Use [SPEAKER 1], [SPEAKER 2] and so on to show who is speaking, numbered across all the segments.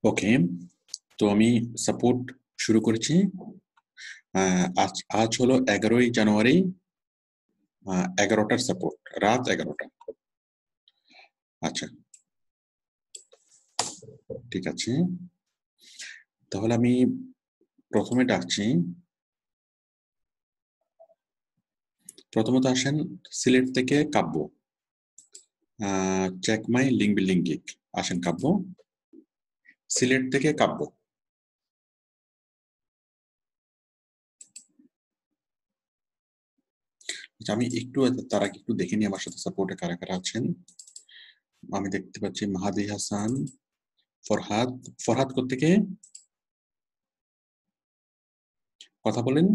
[SPEAKER 1] ওকে, তো আমি সাপোর্ট শুরু করেছি। আজ আজ হলো 11ই জানুয়ারি, 11টার সাপোর্ট, রাত 11টা। আচ্ছা, ঠিক আছে, তাহলে আমি প্রথমে ডাকছি। প্রথমত আসেন সিলেট থেকে Kabya, check my link building gig. আসেন কাব্য, সিলেট থেকে কাব্য। আমি একটু তার আগে একটু দেখে নিই আমার সাথে সাপোর্টে কারা কারা আছেন। আমি দেখতে পাচ্ছি মাহাদি হাসান, ফরহাদ। ফরহাদ কোত্থেকে কথা বলেন?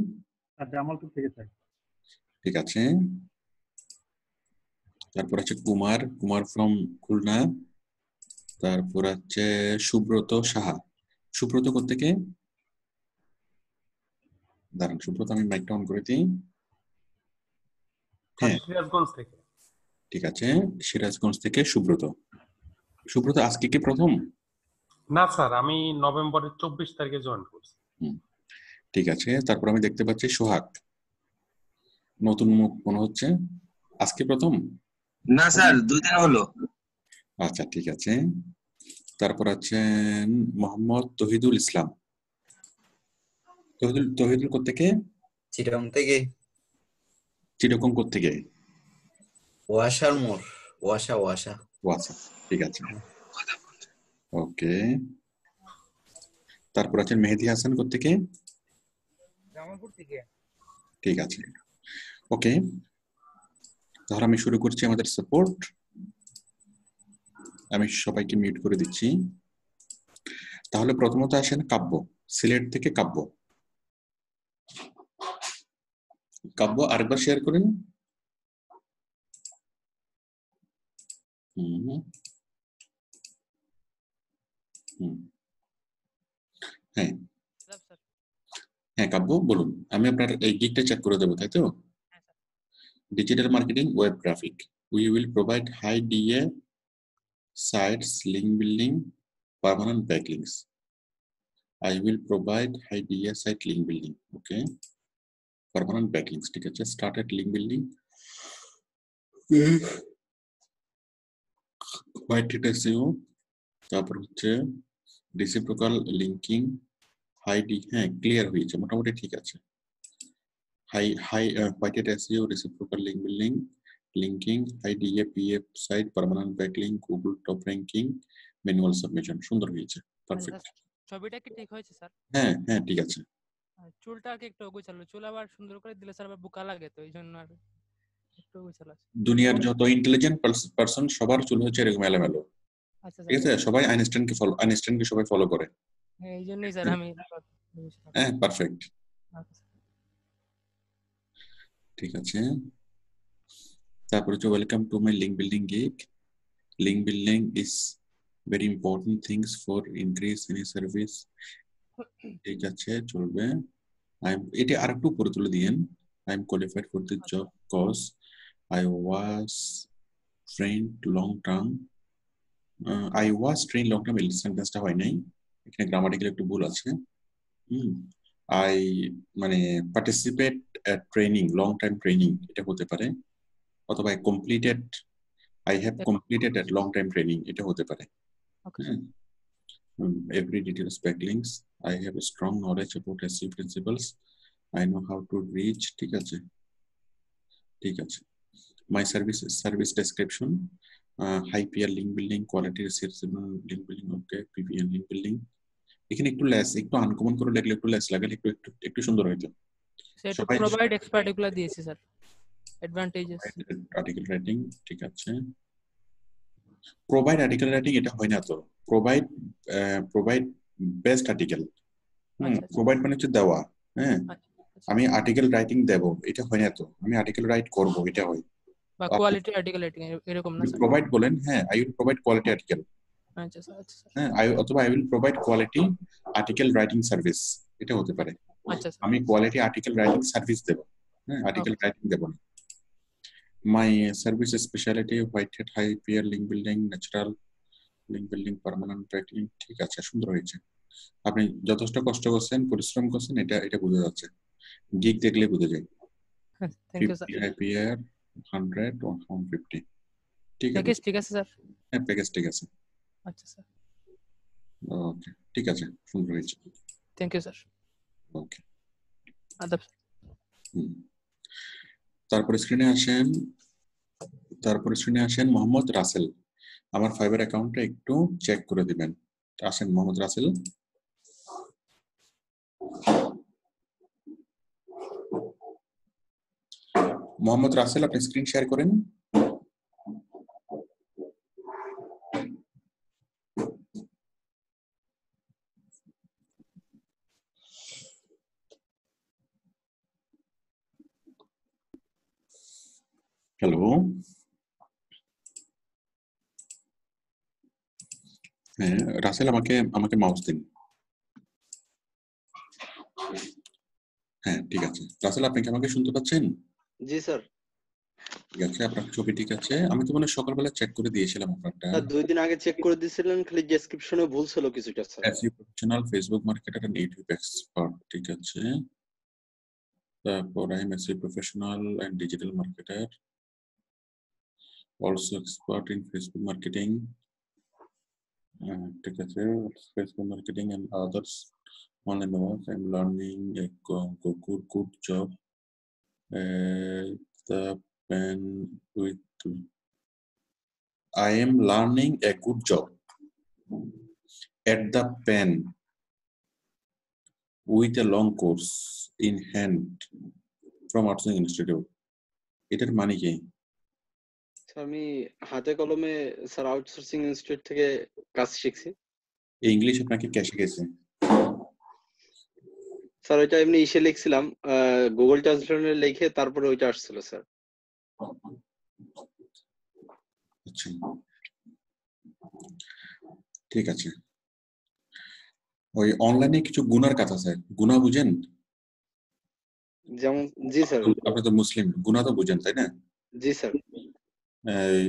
[SPEAKER 2] জামালপুর থেকে স্যার।
[SPEAKER 1] ঠিক আছে, তারপর আছে কুমার, কুমার ফ্রম খুলনা। তারপর আছে সুব্রত সাহা। সুব্রত কোত্থেকে? দাঁড়ান, সুব্রত আমি মাইকটা অন করে দিই। হ্যাঁ,
[SPEAKER 2] সিরাজগঞ্জ থেকে।
[SPEAKER 1] ঠিক আছে, সিরাজগঞ্জ থেকে সুব্রত। সুব্রত আজকে কি প্রথম?
[SPEAKER 2] না স্যার, আমি নভেম্বরের 24 তারিখে জয়েন করছি।
[SPEAKER 1] ঠিক আছে, তারপর আমি দেখতে পাচ্ছি সোহাগ, নতুন মুখ মনে হচ্ছে, আজকে প্রথম?
[SPEAKER 3] না স্যার, 2 দিন হলো।
[SPEAKER 1] আচ্ছা, ঠিক আছে, তারপর আছেন মোহাম্মদ তহিদুল ইসলাম। তহিদুল কোত্থেকে?
[SPEAKER 3] চিটাগং থেকে।
[SPEAKER 1] চিরকম কোত্থেকে?
[SPEAKER 3] ওয়াসার মোড়, ওয়াসা।
[SPEAKER 1] আচ্ছা, ঠিক আছে, ওকে। তারপর আছেন মেহেদি হাসান কোত্থেকে?
[SPEAKER 3] জামালপুর থেকে।
[SPEAKER 1] ঠিক আছে, ওকে, তাহলে আমি শুরু করছি আমাদের সাপোর্ট। আমি সবাইকে মিউট করে দিচ্ছি। তাহলে প্রথমত আসেন কাব্য, সিলেট থেকে কাব্য। কাব্য আরেকবার শেয়ার করেন। হ্যাঁ হ্যাঁ, কাব্য বলুন। আমি আপনার এই গিগটা চেক করে দেবো, তাই তো? Digital marketing, web graphic. We will provide high DA sites, link building, permanent backlinks. I will provide high DA site link building. Okay, permanent backlinks. ঠিক আছে, started link building. White hat SEO, তারপর হচ্ছে reciprocal linking, high D, হ্যাঁ clear হয়েছে মোটামুটি, ঠিক আছে। White hat SEO, reciprocal link building, linking, high DA PF site, permanent backlink, Google top ranking, manual submission। সুন্দর হয়েছে, পারফেক্ট।
[SPEAKER 4] ছবিটা কি ঠিক হয়েছে স্যার?
[SPEAKER 1] হ্যাঁ হ্যাঁ, ঠিক আছে।
[SPEAKER 4] চুলটা কি একটু গোছালো, চুল আবার সুন্দর করে দিলে স্যার আবার বোকা লাগে, তো এইজন্য আর একটু গোছালো আছে।
[SPEAKER 1] দুনিয়ার যত ইন্টেলিজেন্ট পারসন সবার চুল হচ্ছে এরকম এলোমেলো।
[SPEAKER 4] আচ্ছা
[SPEAKER 1] ঠিক আছে, সবাই আইনস্টাইনকে সবাই ফলো করে।
[SPEAKER 4] হ্যাঁ, এইজন্যই স্যার আমি
[SPEAKER 1] হ্যাঁ, পারফেক্ট, ঠিক আছে। তারপর হচ্ছে welcome to my link building gig. Link building is very important things for increase in service. ঠিক আছে, চলবে। এটা আরেকটু উপরে তুলে দিয়েন। I am qualified for this job cause I was trained long term. I was trained long term, এই সেন্টেন্সটা হয় নাই, এখানে গ্রামাটিক্যাল একটু ভুল আছে। আই মানে পার্টিসিপেট এট ট্রেনিং, লং টাইম ট্রেনিং এটা হতে পারে, অথবা I have completed at long time training এটা হতে পারে। Every details backlinks, I have a strong knowledge about SEO principles, I know how to reach। ঠিক আছে, ঠিক আছে। My service description, high peer link building, quality research link building, okay, PPN link building। এখানে একটু less, একটু uncommon করে লাগলে, একটু লেস লাগালে একটু একটু একটু সুন্দর হইতো।
[SPEAKER 4] সবাই প্রোভাইড এক্সপার্টিকুলার দিয়েছি স্যার, অ্যাডভান্টেজেস
[SPEAKER 1] আর্টিকেল রাইটিং, ঠিক আছে। প্রোভাইড আর্টিকেল রাইটিং এটা হয় না তো, প্রোভাইড বেস্ট আর্টিকেল। প্রোভাইড মানে হচ্ছে দেওয়া। হ্যাঁ, আমি আর্টিকেল রাইটিং দেব এটা হয় না তো, আমি আর্টিকেল রাইট করব এটা হয়।
[SPEAKER 4] বা কোয়ালিটি আর্টিকেল রাইটিং এরকম না স্যার?
[SPEAKER 1] প্রোভাইড বলেন, হ্যাঁ, I will provide quality article.
[SPEAKER 4] আচ্ছা স্যার, আচ্ছা স্যার।
[SPEAKER 1] হ্যাঁ, অথবা I will provide quality article writing service, এটা হতে পারে।
[SPEAKER 4] আচ্ছা স্যার,
[SPEAKER 1] আমি কোয়ালিটি আর্টিকেল রাইটিং সার্ভিস দেব, হ্যাঁ, আর্টিকেল রাইটিং দেব না। My service specialty, white hat, high peer link building, natural link building permanent tracking ঠিক আছে, সুন্দর হয়েছে। আপনি যথেষ্ট কষ্ট করছেন, পরিশ্রম করছেন, এটা বোঝা যাচ্ছে, গিগ দেখলে বোঝা যায়।
[SPEAKER 4] Thank you sir.
[SPEAKER 1] 50 IPR 100 150 ঠিক আছে।
[SPEAKER 4] প্যাকেজ ঠিক আছে স্যার?
[SPEAKER 1] হ্যাঁ প্যাকেজ ঠিক আছে।
[SPEAKER 4] আচ্ছা স্যার,
[SPEAKER 1] ওকে ঠিক আছে, সুন্দর হয়েছে।
[SPEAKER 4] Thank you sir.
[SPEAKER 1] ওকে
[SPEAKER 4] আদাব।
[SPEAKER 1] তারপরে স্ক্রিনে আসেন মোহাম্মদ রাসেল। আমার ফাইবার অ্যাকাউন্টটা একটু চেক করে দিবেন। আসেন মোহাম্মদ রাসেল। মোহাম্মদ রাসেল আপনি স্ক্রিন শেয়ার করেন। হ্যালো, হ্যাঁ রাসেল আমাকে মাউস দিন। হ্যাঁ ঠিক আছে রাসেল, আপনি কি আমাকে শুনতে পাচ্ছেন?
[SPEAKER 5] জি স্যার।
[SPEAKER 1] ঠিক আছে, আপনার ছবি ঠিক আছে। আমি তো মনে সকালবেলা চেক করে দিয়েছিলাম আপনারটা।
[SPEAKER 5] 2 দিন আগে চেক করে দিয়েছিলেন, খালি ডেসক্রিপশনে ভুল ছিল কিছুটা sir.
[SPEAKER 1] SEO professional, Facebook marketer and YouTube expert ঠিক আছে। তারপর I am SEO professional and digital marketer, also expert in Facebook marketing ঠিক আছে, Facebook marketing and others online work. I'm learning a good job the pen with I am learning a good job at the pen with a long course in hand from Outsourcing Institute. এটার মানে কি?
[SPEAKER 5] Sir আমি হাতে কলমে sir outsourcing institute থেকে কাজ শিখছি।
[SPEAKER 1] এই ইংলিশ আপনাকে কে শিখেছে?
[SPEAKER 5] স্যার ওইটা এমনি ইসে লিখছিলাম, গুগল ট্রান্সলেটরে লিখে তারপরে ওইটা আসছিল স্যার।
[SPEAKER 1] আচ্ছা ঠিক আছে। ওই অনলাইনে কিছু গুনার কাজ আছে, গুনা বুঝেন?
[SPEAKER 5] যেমন জি স্যার।
[SPEAKER 1] আপনি তো মুসলিম, গুনা তো বুঝেন তাই না?
[SPEAKER 5] জি স্যার।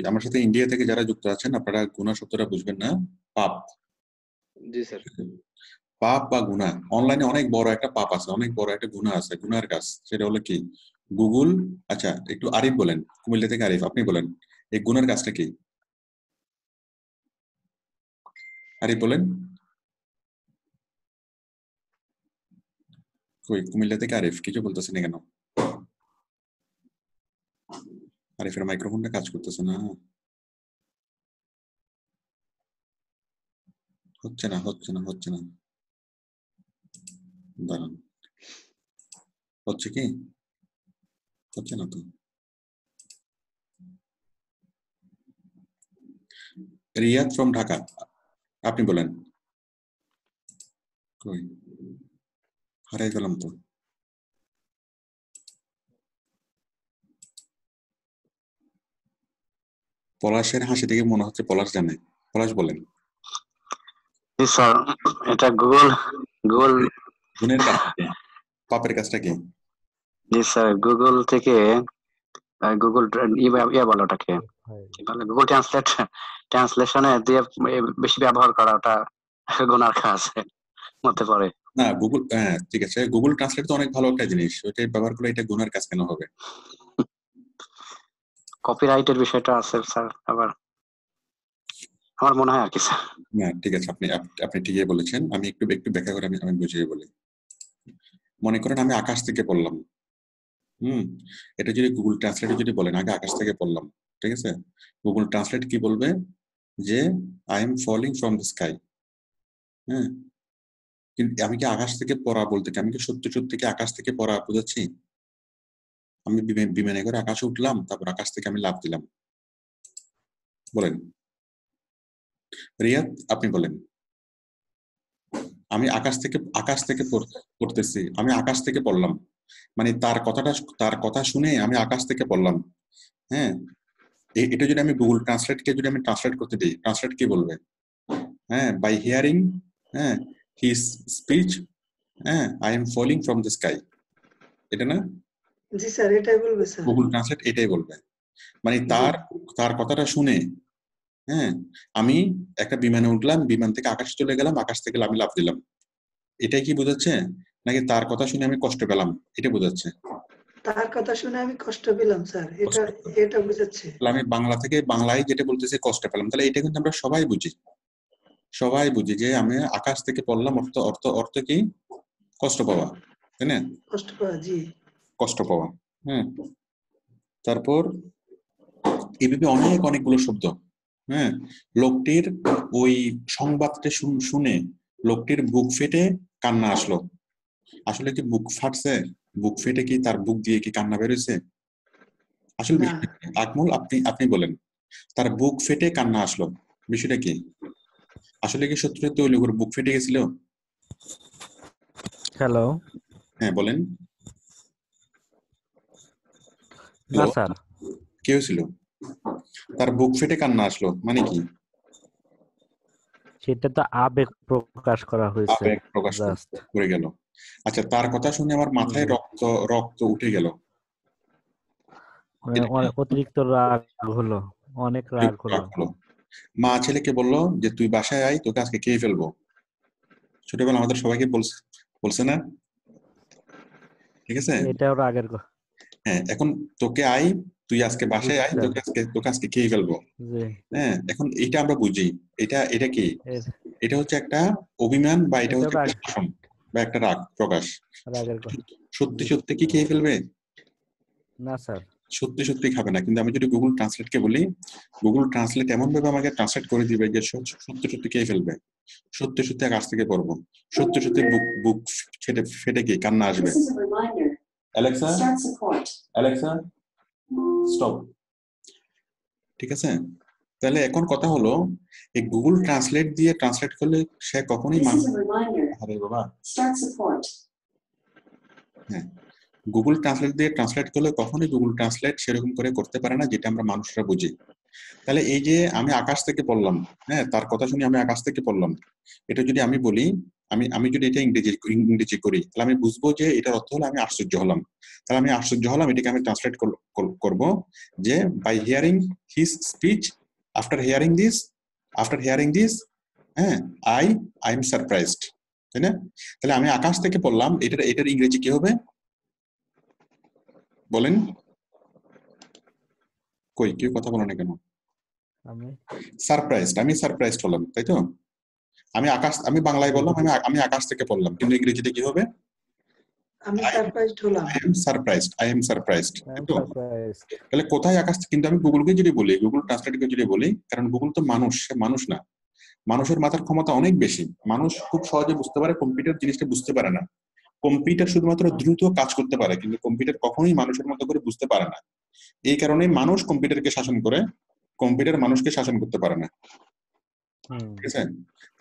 [SPEAKER 1] আমার সাথে ইন্ডিয়া থেকে যারা যুক্ত আছেন আপনারা গুনাহ শব্দটা বুঝবেন না, পাপ।
[SPEAKER 5] জি স্যার।
[SPEAKER 1] পাপ বা গুনাহ, অনলাইনে অনেক বড় একটা পাপ আছে, অনেক বড় একটা গুনাহ আছে, গুনার কাজ। সেটা হলো কি? গুগল, আচ্ছা একটু আরিফ বলেন, কুমিল্লা থেকে আরিফ, আপনি বলেন এই গুনার কাজটা কি? আরিফ বলেন। কই কুমিল্লা থেকে আরিফ, কিছু বলতেছেন না কেন? আরিফের মাইক্রোফোনটা কাজ করতেছে না, হচ্ছে না দাঁড়ান, হচ্ছে কি? হচ্ছে না তো। রিয়াদ ফ্রম ঢাকা, আপনি বলেন। কই হারাই গেলাম তো। পলাশের হাসি থেকে মনে হচ্ছে পলাশ জানে। পলাশ বলেন।
[SPEAKER 6] জি স্যার, এটা গুগল
[SPEAKER 1] গুণের কাজটা কি? পাপের কাজটা কি?
[SPEAKER 6] জি স্যার, গুগল থেকে গুগল ইয়ে বলে ওটাকে কি বলে, গুগল ট্রান্সলেশনে দিয়ে বেশি ব্যবহার করা, ওটা গুনার কাজ মতে পড়ে
[SPEAKER 1] না গুগল, হ্যাঁ ঠিক আছে, গুগল ট্রান্সলেট তো অনেক ভালো একটা জিনিস, ওইটাই ব্যবহার করে এটা গুনার কাজ কেন হবে?
[SPEAKER 6] কপিরাইটের বিষয়টা আছে স্যার, আবার আমার মনে হয় আর কি স্যার।
[SPEAKER 1] না ঠিক আছে, আপনি ঠিকই বলেছেন। আমি একটু ব্যাখ্যা করে আমি বুঝিয়ে বলি। মনে করেন আমি আকাশ থেকে পড়লাম, এটা যদি গুগল ট্রান্সলেটে যদি বলেন আগে আকাশ থেকে পড়লাম, ঠিক আছে, গুগল ট্রান্সলেট কি বলবে যে I am falling from the sky. হ্যাঁ, কিন্তু আমি কি আকাশ থেকে পড়া বলতে কি আমি কি সত্যি কি আকাশ থেকে পড়া বোঝাচ্ছি? আমি বিমানে করে আকাশে উঠলাম, তারপর আকাশ থেকে আমি লাফ দিলাম, বলেন রিয়াদ, আপনি বলেন। আমি আকাশ থেকে পড়তেছি, আমি আকাশ থেকে পড়লাম, মানে তার কথা শুনে আমি আকাশ থেকে পড়লাম। হ্যাঁ, এটা যদি আমি গুগল ট্রান্সলেটকে যদি আমি ট্রান্সলেট করতে দিই, ট্রান্সলেট কি বলবে? হ্যাঁ, বাই হিয়ারিং হ্যাঁ হিজ স্পিচ হ্যাঁ I am falling from the sky, এটা না?
[SPEAKER 7] জি স্যার, এটাই বলবে স্যার।
[SPEAKER 1] গুগল ট্রান্সলেট এটাই বলবে, মানে তার কথাটা শুনে হ্যাঁ, আমি একটা বিমানে উঠলাম, বিমান থেকে আকাশে চলে গেলাম, আকাশ থেকে আমি লাফ দিলাম, এটাই কি বোঝাচ্ছে? নাকি তার কথা শুনে আমি কষ্ট পেলাম, এটা বোঝাচ্ছে?
[SPEAKER 7] তার কথা শুনে আমি কষ্ট পেলাম স্যার, এটা বুঝাচ্ছে।
[SPEAKER 1] আমি বাংলা থেকে বাংলায় যেটা বলতেছি কষ্ট পেলাম, তাহলে এটা কিন্তু আমরা সবাই বুঝি যে আমি আকাশ থেকে পড়লাম, অর্থ অর্থ অর্থ কি? কষ্ট পাওয়া, তাই না?
[SPEAKER 7] কষ্ট পাওয়া, জি।
[SPEAKER 1] কষ্ট পাওয়া। হ্যাঁ, তারপর এভাবে অনেকগুলো শব্দ। হ্যাঁ, লোকটির ওই সংবাদটা শুনে লোকটির বুক ফেটে কান্না আসলো। আসলে কি বুক ফাটছে? বুক ফেটে কি তার বুক দিয়ে কি কান্না বেরোছে? আসলে আকমল, আপনি বলেন, তার বুক ফেটে কান্না আসলো, বিষয়টা কি? আসলে কি সত্যি ওই লোকের বুক ফেটে গেছিল?
[SPEAKER 8] হ্যালো।
[SPEAKER 1] হ্যাঁ বলেন।
[SPEAKER 8] না স্যার।
[SPEAKER 1] কি হয়েছিল? তার বুক ফেটে কান্না আসলো মানে কি?
[SPEAKER 8] সেটা তো আবেগ প্রকাশ করা হয়েছে।
[SPEAKER 1] আবেগ প্রকাশ করে গেল। আচ্ছা, তার কথা শুনে আমার মাথায় রক্ত উঠে গেল,
[SPEAKER 8] অতিরিক্ত রাগ হলো, অনেক রাগ হলো।
[SPEAKER 1] মা ছেলেকে বললো যে তুই বাসায় আয়, তোকে আজকে খেয়ে ফেলবো। ছোটবেলা আমাদের সবাইকে বলছে না? ঠিক আছে,
[SPEAKER 8] এটাও রাগের।
[SPEAKER 1] হ্যাঁ, এখন তোকে আয়, তুই আজকে বাসায় আয়, তোকে আজকে খেয়ে ফেলবো। হ্যাঁ, এখন এটা আমরা বুঝি, এটা কি? এটা হচ্ছে একটা অভিমান, বা এটা হচ্ছে একটা শাসন, বা একটা রাগ প্রকাশ। সত্যি কি খেয়ে ফেলবে?
[SPEAKER 8] না স্যার,
[SPEAKER 1] সত্যি খাবে না। কিন্তু আমি যদি গুগল ট্রান্সলেটকে বলি, গুগল ট্রান্সলেট এমন ভাবে আমাকে ট্রান্সলেট করে দিবে যে সত্যি খেয়ে ফেলবে, সত্যি কাছ থেকে পড়বো, সত্যি বুক ফেটে গিয়ে কান্না আসবে। Alexa stop. ঠিক আছে, তাহলে এখন কথা হলো, এই গুগল ট্রান্সলেট দিয়ে ট্রান্সলেট করলে সে কখনোই আরে বাবা, হ্যাঁ, গুগল ট্রান্সলেট দিয়ে ট্রান্সলেট করলে কখনোই গুগল ট্রান্সলেট সেরকম করে করতে পারে না, যেটা আমরা মানুষরা বুঝি। তাহলে এই যে আমি আকাশ থেকে পড়লাম, হ্যাঁ, তার কথা শুনে আমি আকাশ থেকে পড়লাম, এটা যদি আমি বলি, আমি যদি এটা ইংরেজি করি, তাহলে আমি বুঝবো যে এটার অর্থ হলো আমি আশ্চর্য হলাম। তাহলে আমি আশ্চর্য হলাম, এটাকে আমি ট্রান্সলেট করব যে by hearing his speech, after hearing this, হ্যাঁ, আই এম সারপ্রাইজড, তাই না? তাহলে আমি আকাশ থেকে পড়লাম, এটার ইংরেজি কি হবে বলেন? কই কেউ কথা বলো না কেন? আমি সারপ্রাইজড হলাম, তাই তো? আমি বাংলায় বললাম আমি আকাশ থেকে পড়লাম, কিন্তু ইংরেজিতে কি হবে?
[SPEAKER 7] আমি সারপ্রাইজড হলাম।
[SPEAKER 1] I am surprised. তাহলে কোথায় আকাশ? কিন্তু আমি গুগলকে যদি বলি, গুগল ট্রান্সলেটকে যদি বলি, কারণ গুগল তো মানুষ, সে মানুষ না। মানুষের মাথার ক্ষমতা অনেক বেশি, মানুষ খুব সহজে বুঝতে পারে, কম্পিউটার জিনিসটা বুঝতে পারে না। কম্পিউটার শুধুমাত্র দ্রুত কাজ করতে পারে, কিন্তু কম্পিউটার কখনোই মানুষের মতো করে বুঝতে পারে না। এই কারণে মানুষ কম্পিউটারকে শাসন করে, কম্পিউটার মানুষকে শাসন করতে পারে না। ঠিক আছে,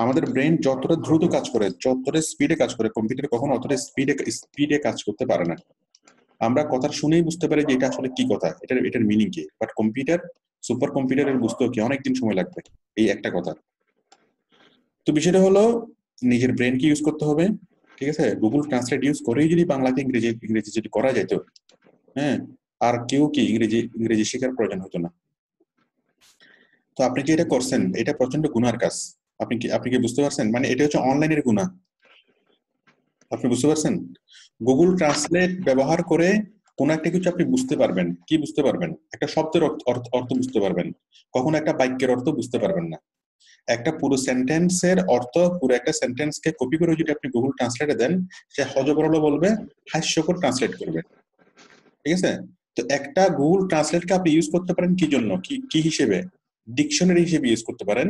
[SPEAKER 1] আমাদের ব্রেন যতটা দ্রুত কাজ করে, যতটা স্পিডে কাজ করে, কম্পিউটার কখনো অতটা স্পিডে কাজ করতে পারে না। আমরা কথা শুনেই বুঝতে পারি যে এটা আসলে কি কথা, এটার মিনিং কি, বাট কম্পিউটার, সুপার কম্পিউটারের বুঝতেও কি অনেকদিন সময় লাগবে এই একটা কথা। তো বিষয়টা হলো নিজের ব্রেনকে ইউজ করতে হবে। ঠিক আছে, গুগল ট্রান্সলেট ইউজ করেই যদি বাংলাতে ইংরেজি যদি করা যেত, হ্যাঁ, আর কেউ কি ইংরেজি শেখার প্রয়োজন হতো না। তো আপনি যে এটা করছেন, এটা প্রচন্ড গুনার কাজ। আপনি কি বুঝতে পারছেন? মানে এটা হচ্ছে অনলাইনের গুনাহ। আপনি বুঝতে পারছেন? গুগল ট্রান্সলেট ব্যবহার করে কোন একটা কিছু আপনি বুঝতে পারবেন। কি বুঝতে পারবেন? একটা শব্দের অর্থ বুঝতে পারবেন, কখনো একটা বাক্যের অর্থ বুঝতে পারবেন না। একটা পুরো সেন্টেন্সের অর্থ, পুরো একটা সেন্টেন্সকে কপি করে যদি আপনি গুগল ট্রান্সলেটে দেন, সে হযবরল বলবে, হাস্যকর ট্রান্সলেট করবে। ঠিক আছে, তো একটা গুগল ট্রান্সলেটকে আপনি ইউজ করতে পারেন কি জন্য, কি হিসেবে? ডিকশনারি হিসেবে ইউজ করতে পারেন,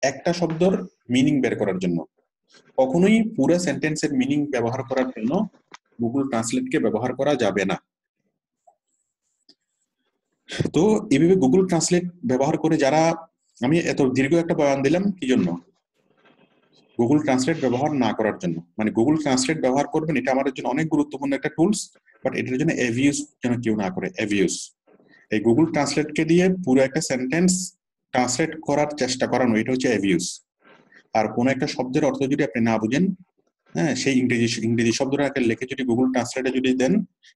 [SPEAKER 1] একটা শব্দের মিনিং বের করার জন্য। কখনোই পুরো সেন্টেন্সের মিনিং ব্যবহার করার জন্য গুগল ট্রান্সলেটকে ব্যবহার করা যাবে না। তো এইভাবে গুগল ট্রান্সলেট ব্যবহার করে যারা, আমি এত দীর্ঘ একটা বয়ান দিলাম কি জন্য? গুগল ট্রান্সলেট ব্যবহার না করার জন্য। মানে গুগল ট্রান্সলেট ব্যবহার করবেন, এটা আমাদের জন্য অনেক গুরুত্বপূর্ণ একটা টুলস, বাট এটার জন্য অ্যাবিউজ যেন কেউ না করে। অ্যাবিউজ, এই গুগল ট্রান্সলেটকে দিয়ে পুরো একটা সেন্টেন্স ট্রান্সলেট করার চেষ্টা করানো, এটা হচ্ছে অ্যাবিউজ। আর কোন একটা শব্দের অর্থ যদি আপনি না বুঝেন, হ্যাঁ, সেই ইংরেজি শব্দটাকে লিখে যদি গুগল ট্রান্সলেটে যদি দেন,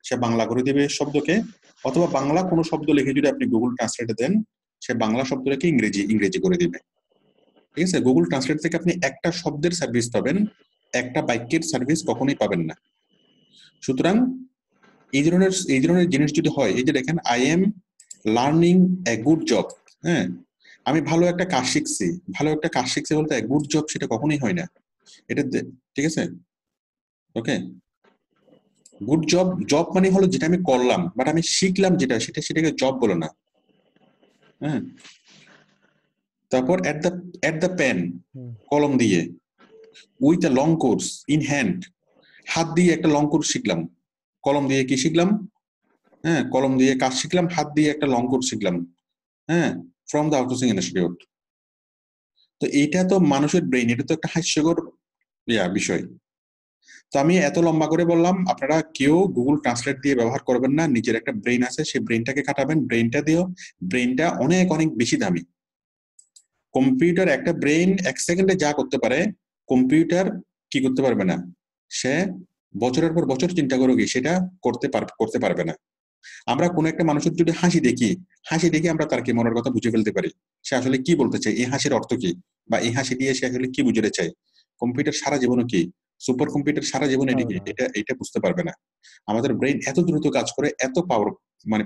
[SPEAKER 1] সে বাংলা করে দেবে শব্দকে, অথবা বাংলা কোনো শব্দ লিখে যদি আপনি গুগল ট্রান্সলেটে দেন, সে বাংলা শব্দটাকে ইংরেজি করে দিবে। ঠিক আছে, গুগল ট্রান্সলেট থেকে আপনি একটা শব্দের সার্ভিস পাবেন, একটা বাক্যের সার্ভিস কখনোই পাবেন না। সুতরাং এই ধরনের জিনিস যদি হয়, এই যে দেখেন I am learning a good job, হ্যাঁ আমি ভালো একটা কাজ শিখছি বলতে গুড জব সেটা কখনোই হয় না। এটা ঠিক আছে, ওকে। গুড জব মানে হলো যেটা আমি করলাম, বাট আমি শিখলাম সেটাকে জব বলে না। হ্যাঁ, তারপর এট দ্য পেন, কলম দিয়ে, with a long course in hand, হাত দিয়ে একটা লং কোর্স শিখলাম, কলম দিয়ে কি শিখলাম, হ্যাঁ কলম দিয়ে কাজ শিখলাম, হাত দিয়ে একটা লং কোর্স শিখলাম, হ্যাঁ ফ্রম দ্য আউটসোর্সিং ইনস্টিটিউট। তো এইটা তো মানুষের ব্রেইন, এটা তো একটা হাস্যকর বিষয়। তো আমি এত লম্বা করে বললাম, আপনারা কেউ গুগল ট্রান্সলেট দিয়ে ব্যবহার করবেন না। নিজের একটা ব্রেইন আছে, সেই ব্রেইনটাকে খাটাবেন, ব্রেইনটা দিও। ব্রেইনটা অনেক অনেক বেশি দামি। কম্পিউটার একটা ব্রেইন 1 সেকেন্ডে যা করতে পারে, কম্পিউটার কি করতে পারবে না। সে বছরের পর বছর চিন্তা করো কি সেটা করতে পারবে না। আমরা কোনো একটা মানুষের যদি হাসি দেখি আমরা তার কি মনের কথা বুঝে ফেলতে পারি, সে আসলে কি বলতে চায়, এই হাসির অর্থ কি, বা এই হাসি দিয়ে সে আসলে কি বুঝাতে চায়। কম্পিউটার সারা জীবনে কি, সুপার কম্পিউটার সারা জীবনে এটা বুঝতে পারবে না। আমাদের ব্রেইন এত দ্রুত কাজ করে, এত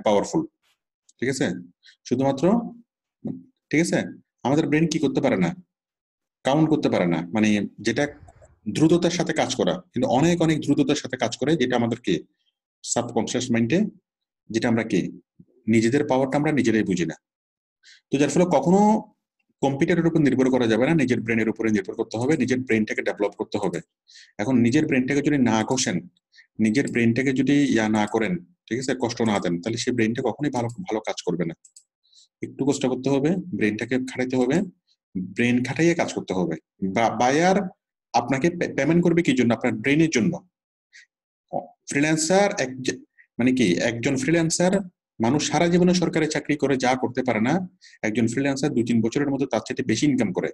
[SPEAKER 1] পাওয়ারফুল, ঠিক আছে। শুধুমাত্র ঠিক আছে, আমাদের ব্রেইন কি করতে পারে না, কাউন্ট করতে পারে না, মানে যেটা দ্রুততার সাথে কাজ করা, কিন্তু অনেক অনেক দ্রুততার সাথে কাজ করে, যেটা আমাদেরকে সাবকনসিয়াস মাইন্ডে, যেটা আমরা কি নিজেদের পাওয়ারটা আমরা নিজেরাই বুঝি না। তো যার ফলে কখনো কম্পিউটারের উপর নির্ভর করা যাবে না, নিজের ব্রেনের উপরে নির্ভর করতে হবে, নিজের ব্রেনটাকে ডেভেলপ করতে হবে। এখন নিজের ব্রেনটাকে যদি না কষেন, নিজের ব্রেনটাকে যদি না করেন, ঠিক আছে, কষ্ট না দেন, তাহলে সেই ব্রেনটা কখনোই ভালো কাজ করবে না। একটু কষ্ট করতে হবে, ব্রেনটাকে খাটাইতে হবে, ব্রেন খাটাইয়ে কাজ করতে হবে। বায়ার আপনাকে পেমেন্ট করবে কি জন্য? আপনার ব্রেনের জন্য। ফ্রিল্যান্সার মানে কি, একজন ফ্রিল্যান্সার মানুষ সারা জীবনে সরকারি চাকরি করে যা করতে পারে না, একজন ফ্রিল্যান্সার 2-3 বছরের মধ্যে তার চেয়ে বেশি ইনকাম করে।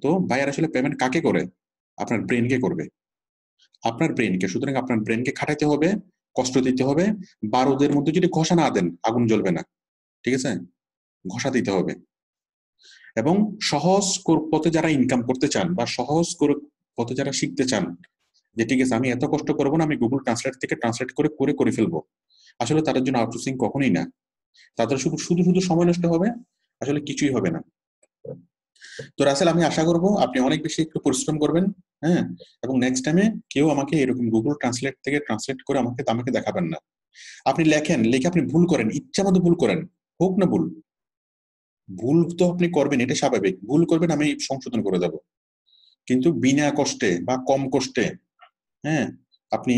[SPEAKER 1] তো বায়ার আসলে পেমেন্ট কাকে করে? আপনার ব্রেনকে করবে, আপনার ব্রেনকে। সুতরাং আপনার ব্রেনকে খাটাইতে হবে, কষ্ট দিতে হবে। বারুদের মধ্যে যদি ঘষা না দেন, আগুন জ্বলবে না, ঠিক আছে, ঘষা দিতে হবে। এবং সহজ পথে যারা ইনকাম করতে চান, বা সহজ পথে যারা শিখতে চান, যে ঠিক আছে আমি এত কষ্ট করবো না, আমি গুগল ট্রান্সলেট থেকে ট্রান্সলেট করে ফেলবো, আসলে তাদের জন্য আউটসোর্সিং কখনোই না। তাদের শুধু সময় নষ্ট হবে, আসলে কিছুই হবে না। তো রাসেল, আমি আশা করবো আপনি অনেক বেশি একটু পরিশ্রম করবেন, হ্যাঁ, এবং নেক্সট টাইমে কেউ আমাকে এরকম গুগল ট্রান্সলেট থেকে ট্রান্সলেট করে আমাকে দেখাবেন না। আপনি লিখে আপনি ভুল করেন, ইচ্ছা মতো ভুল করেন, হোক না ভুল তো আপনি করবেন, এটা স্বাভাবিক, ভুল করবেন, আমি সংশোধন করে দেব, কিন্তু বিনা কষ্টে বা কম কষ্টে, হ্যাঁ, আপনি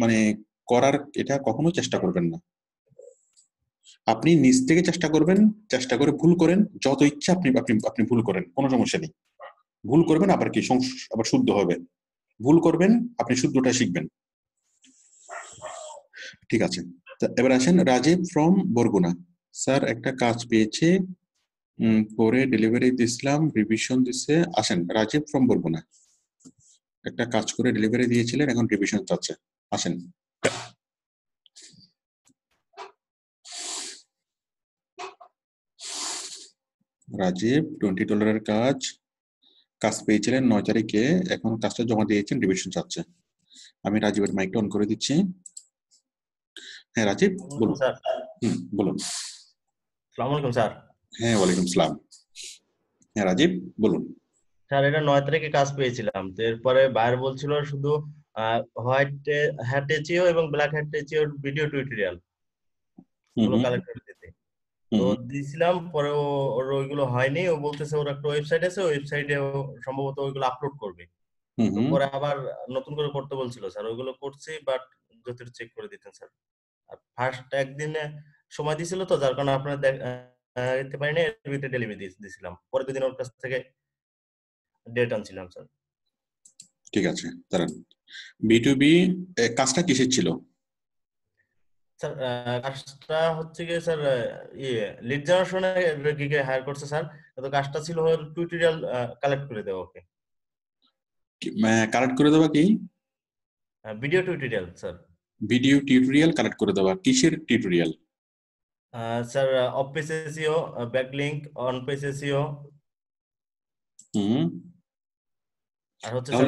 [SPEAKER 1] মানে করার এটা কখনো চেষ্টা করবেন না। আপনি নিজ থেকে চেষ্টা করবেন, চেষ্টা করে ভুল করেন, যত ইচ্ছা আপনি ভুল করেন, কোনো সমস্যা নেই। ভুল করবেন, আবার কি আবার শুদ্ধ হবে, ভুল করবেন, আপনি শুদ্ধটা শিখবেন। ঠিক আছে, এবার আসেন রাজীব ফ্রম বরগুনা। স্যার একটা কাজ পেয়েছে, পরে ডেলিভারি দিছিলাম, রিভিশন দিছে। আসেন রাজীব ফ্রম বরগুনা, একটা কাজ করে ডেলিভারি দিয়েছিলেন, এখন রিভিশন চাচ্ছে, আসেন। রাজীব $20 কাজ পেয়েছিলেন 9 তারিখে, এখন কাজটা জমা দিয়েছেন, রিভিশন চাচ্ছে। আমি রাজীবের মাইকটা অন করে দিচ্ছি। হ্যাঁ রাজীব বলুন। বলুন।
[SPEAKER 9] আসসালামু আলাইকুম স্যার।
[SPEAKER 1] হ্যাঁ ওয়ালাইকুম সালাম। হ্যাঁ রাজীব বলুন।
[SPEAKER 9] স্যার এটা 9 তারিখে কাজ পেয়েছিলাম, তো এরপরে বায়ার বলছিল শুধু হোয়াইট হ্যাট টেচিও এবং ব্ল্যাক হ্যাট টেচিওর ভিডিও টিউটোরিয়াল গুলো কালেক্ট করে দিতে। তো দিয়েছিলাম, পরে ওর ওইগুলো হয়নি। ও বলতেছে ওর একটা ওয়েবসাইট আছে, ওয়েবসাইটে সম্ভবত ওইগুলো আপলোড করবে। পরে আবার নতুন করে করতে বলছিল স্যার, ওইগুলো করছি, বাট যদি চেক করে দিতেন স্যার। আর ফার্স্ট একদিনে সময় দিছিল, তো যার কারণে আপনারা দেখতে পারিনি, এর ভিতরে ডেলিভারি দিয়েছিলাম। পরে দুদিন ওর কাছ থেকে ডেট আনছিলাম স্যার।
[SPEAKER 1] ঠিক আছে, দাঁড়ান। B2B কাজটা কিসের ছিল?
[SPEAKER 9] স্যার কাজটা হচ্ছে কি স্যার, লিড জেনারেশনে গিকে হায়ার করছে স্যার, তো কাজটা ছিল টিউটোরিয়াল কালেক্ট করে দেওয়া। ওকে,
[SPEAKER 1] কালেক্ট করে দেওয়া কি?
[SPEAKER 9] Video tutorial sir.
[SPEAKER 1] Video tutorial collect করে দেওয়া, কিসের tutorial?
[SPEAKER 9] Sir off page SEO, backlink, on page SEO,
[SPEAKER 1] হুম
[SPEAKER 9] আর হচ্ছে স্যার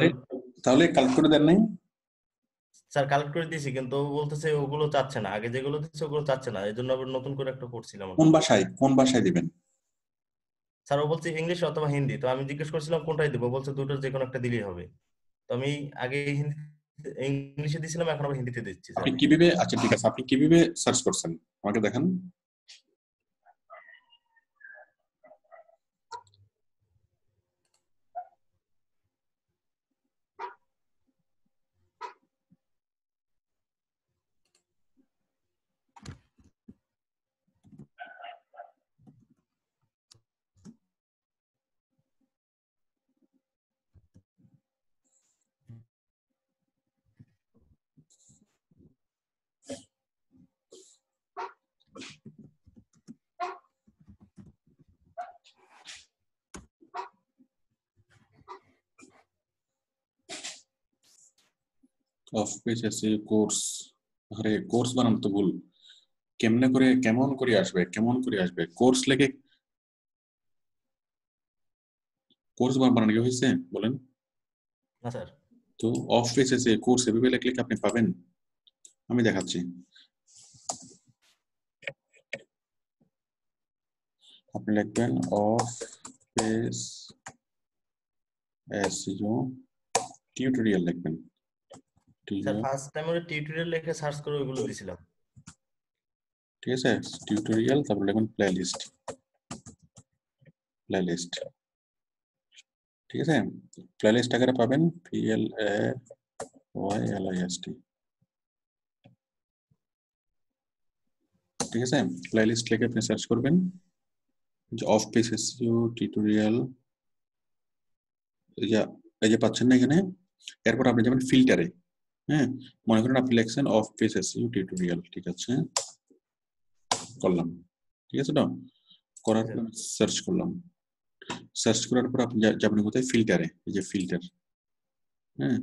[SPEAKER 1] তাহলে কালেক্ট করে দেন নাই?
[SPEAKER 9] স্যার কালেক্ট করে দিয়েছি, কিন্তু ও বলতেছে ওগুলো চাচ্ছে না, আগে যেগুলো দিচ্ছে ওগুলো চাচ্ছে না, এই জন্য আবার নতুন করে একটা করছিলাম।
[SPEAKER 1] কোন ভাষায় দিবেন?
[SPEAKER 9] স্যার ও বলছে ইংলিশ অথবা হিন্দি, তো আমি জিজ্ঞেস করছিলাম কোনটাই দিব, বলছে দুটোর যে কোনো একটা দিলেই হবে। তো আমি আগে ইংলিশে দিয়েছিলাম, এখন আবার হিন্দিতে দিচ্ছি।
[SPEAKER 1] আপনি কিভাবে, আচ্ছা ঠিক আছে, আপনি কিভাবে সার্চ করছেন আমাকে দেখান। অফ পেজ এসে কোর্স, আরে কোর্স বানানো তো ভুল। কেমন করে আসবে কোর্স লেগে? কোর্স বানানো কি হয়েছে বলেন?
[SPEAKER 9] না স্যার।
[SPEAKER 1] তো অফ পেজ এসে কোর্স এভাবে লিখলে কি আপনি পাবেন? আমি দেখাচ্ছি। আপনি লিখবেন অফ পেজ এসইও টিউটোরিয়াল লিখবেন।
[SPEAKER 9] স্যার ফার্স্ট টাইম ওই টিউটোরিয়াল লিখে সার্চ করে ওইগুলো দিছিলাম।
[SPEAKER 1] ঠিক আছে, টিউটোরিয়াল, তারপর লিখুন প্লেলিস্ট। ঠিক আছে, প্লেলিস্ট আকারে পাবেন PLAYLIST। ঠিক আছে, প্লেলিস্ট লিখে আপনি সার্চ করবেন অফ পেজ এসইও টিউটোরিয়াল, এই যে পাচ্ছেন না এখানে। এরপর আপনি যাবেন ফিল্টারে। হ্যাঁ, মনে করেন আপনি লিখছেন অফ পেজ এসইও টিউটোরিয়াল, ঠিক আছে, করলাম। ঠিক আছে, তো করার পর সার্চ করলাম। সার্চ করার পর আপনি যাবেন কোথায়? ফিল্টারে। এই যে ফিল্টার। হ্যাঁ,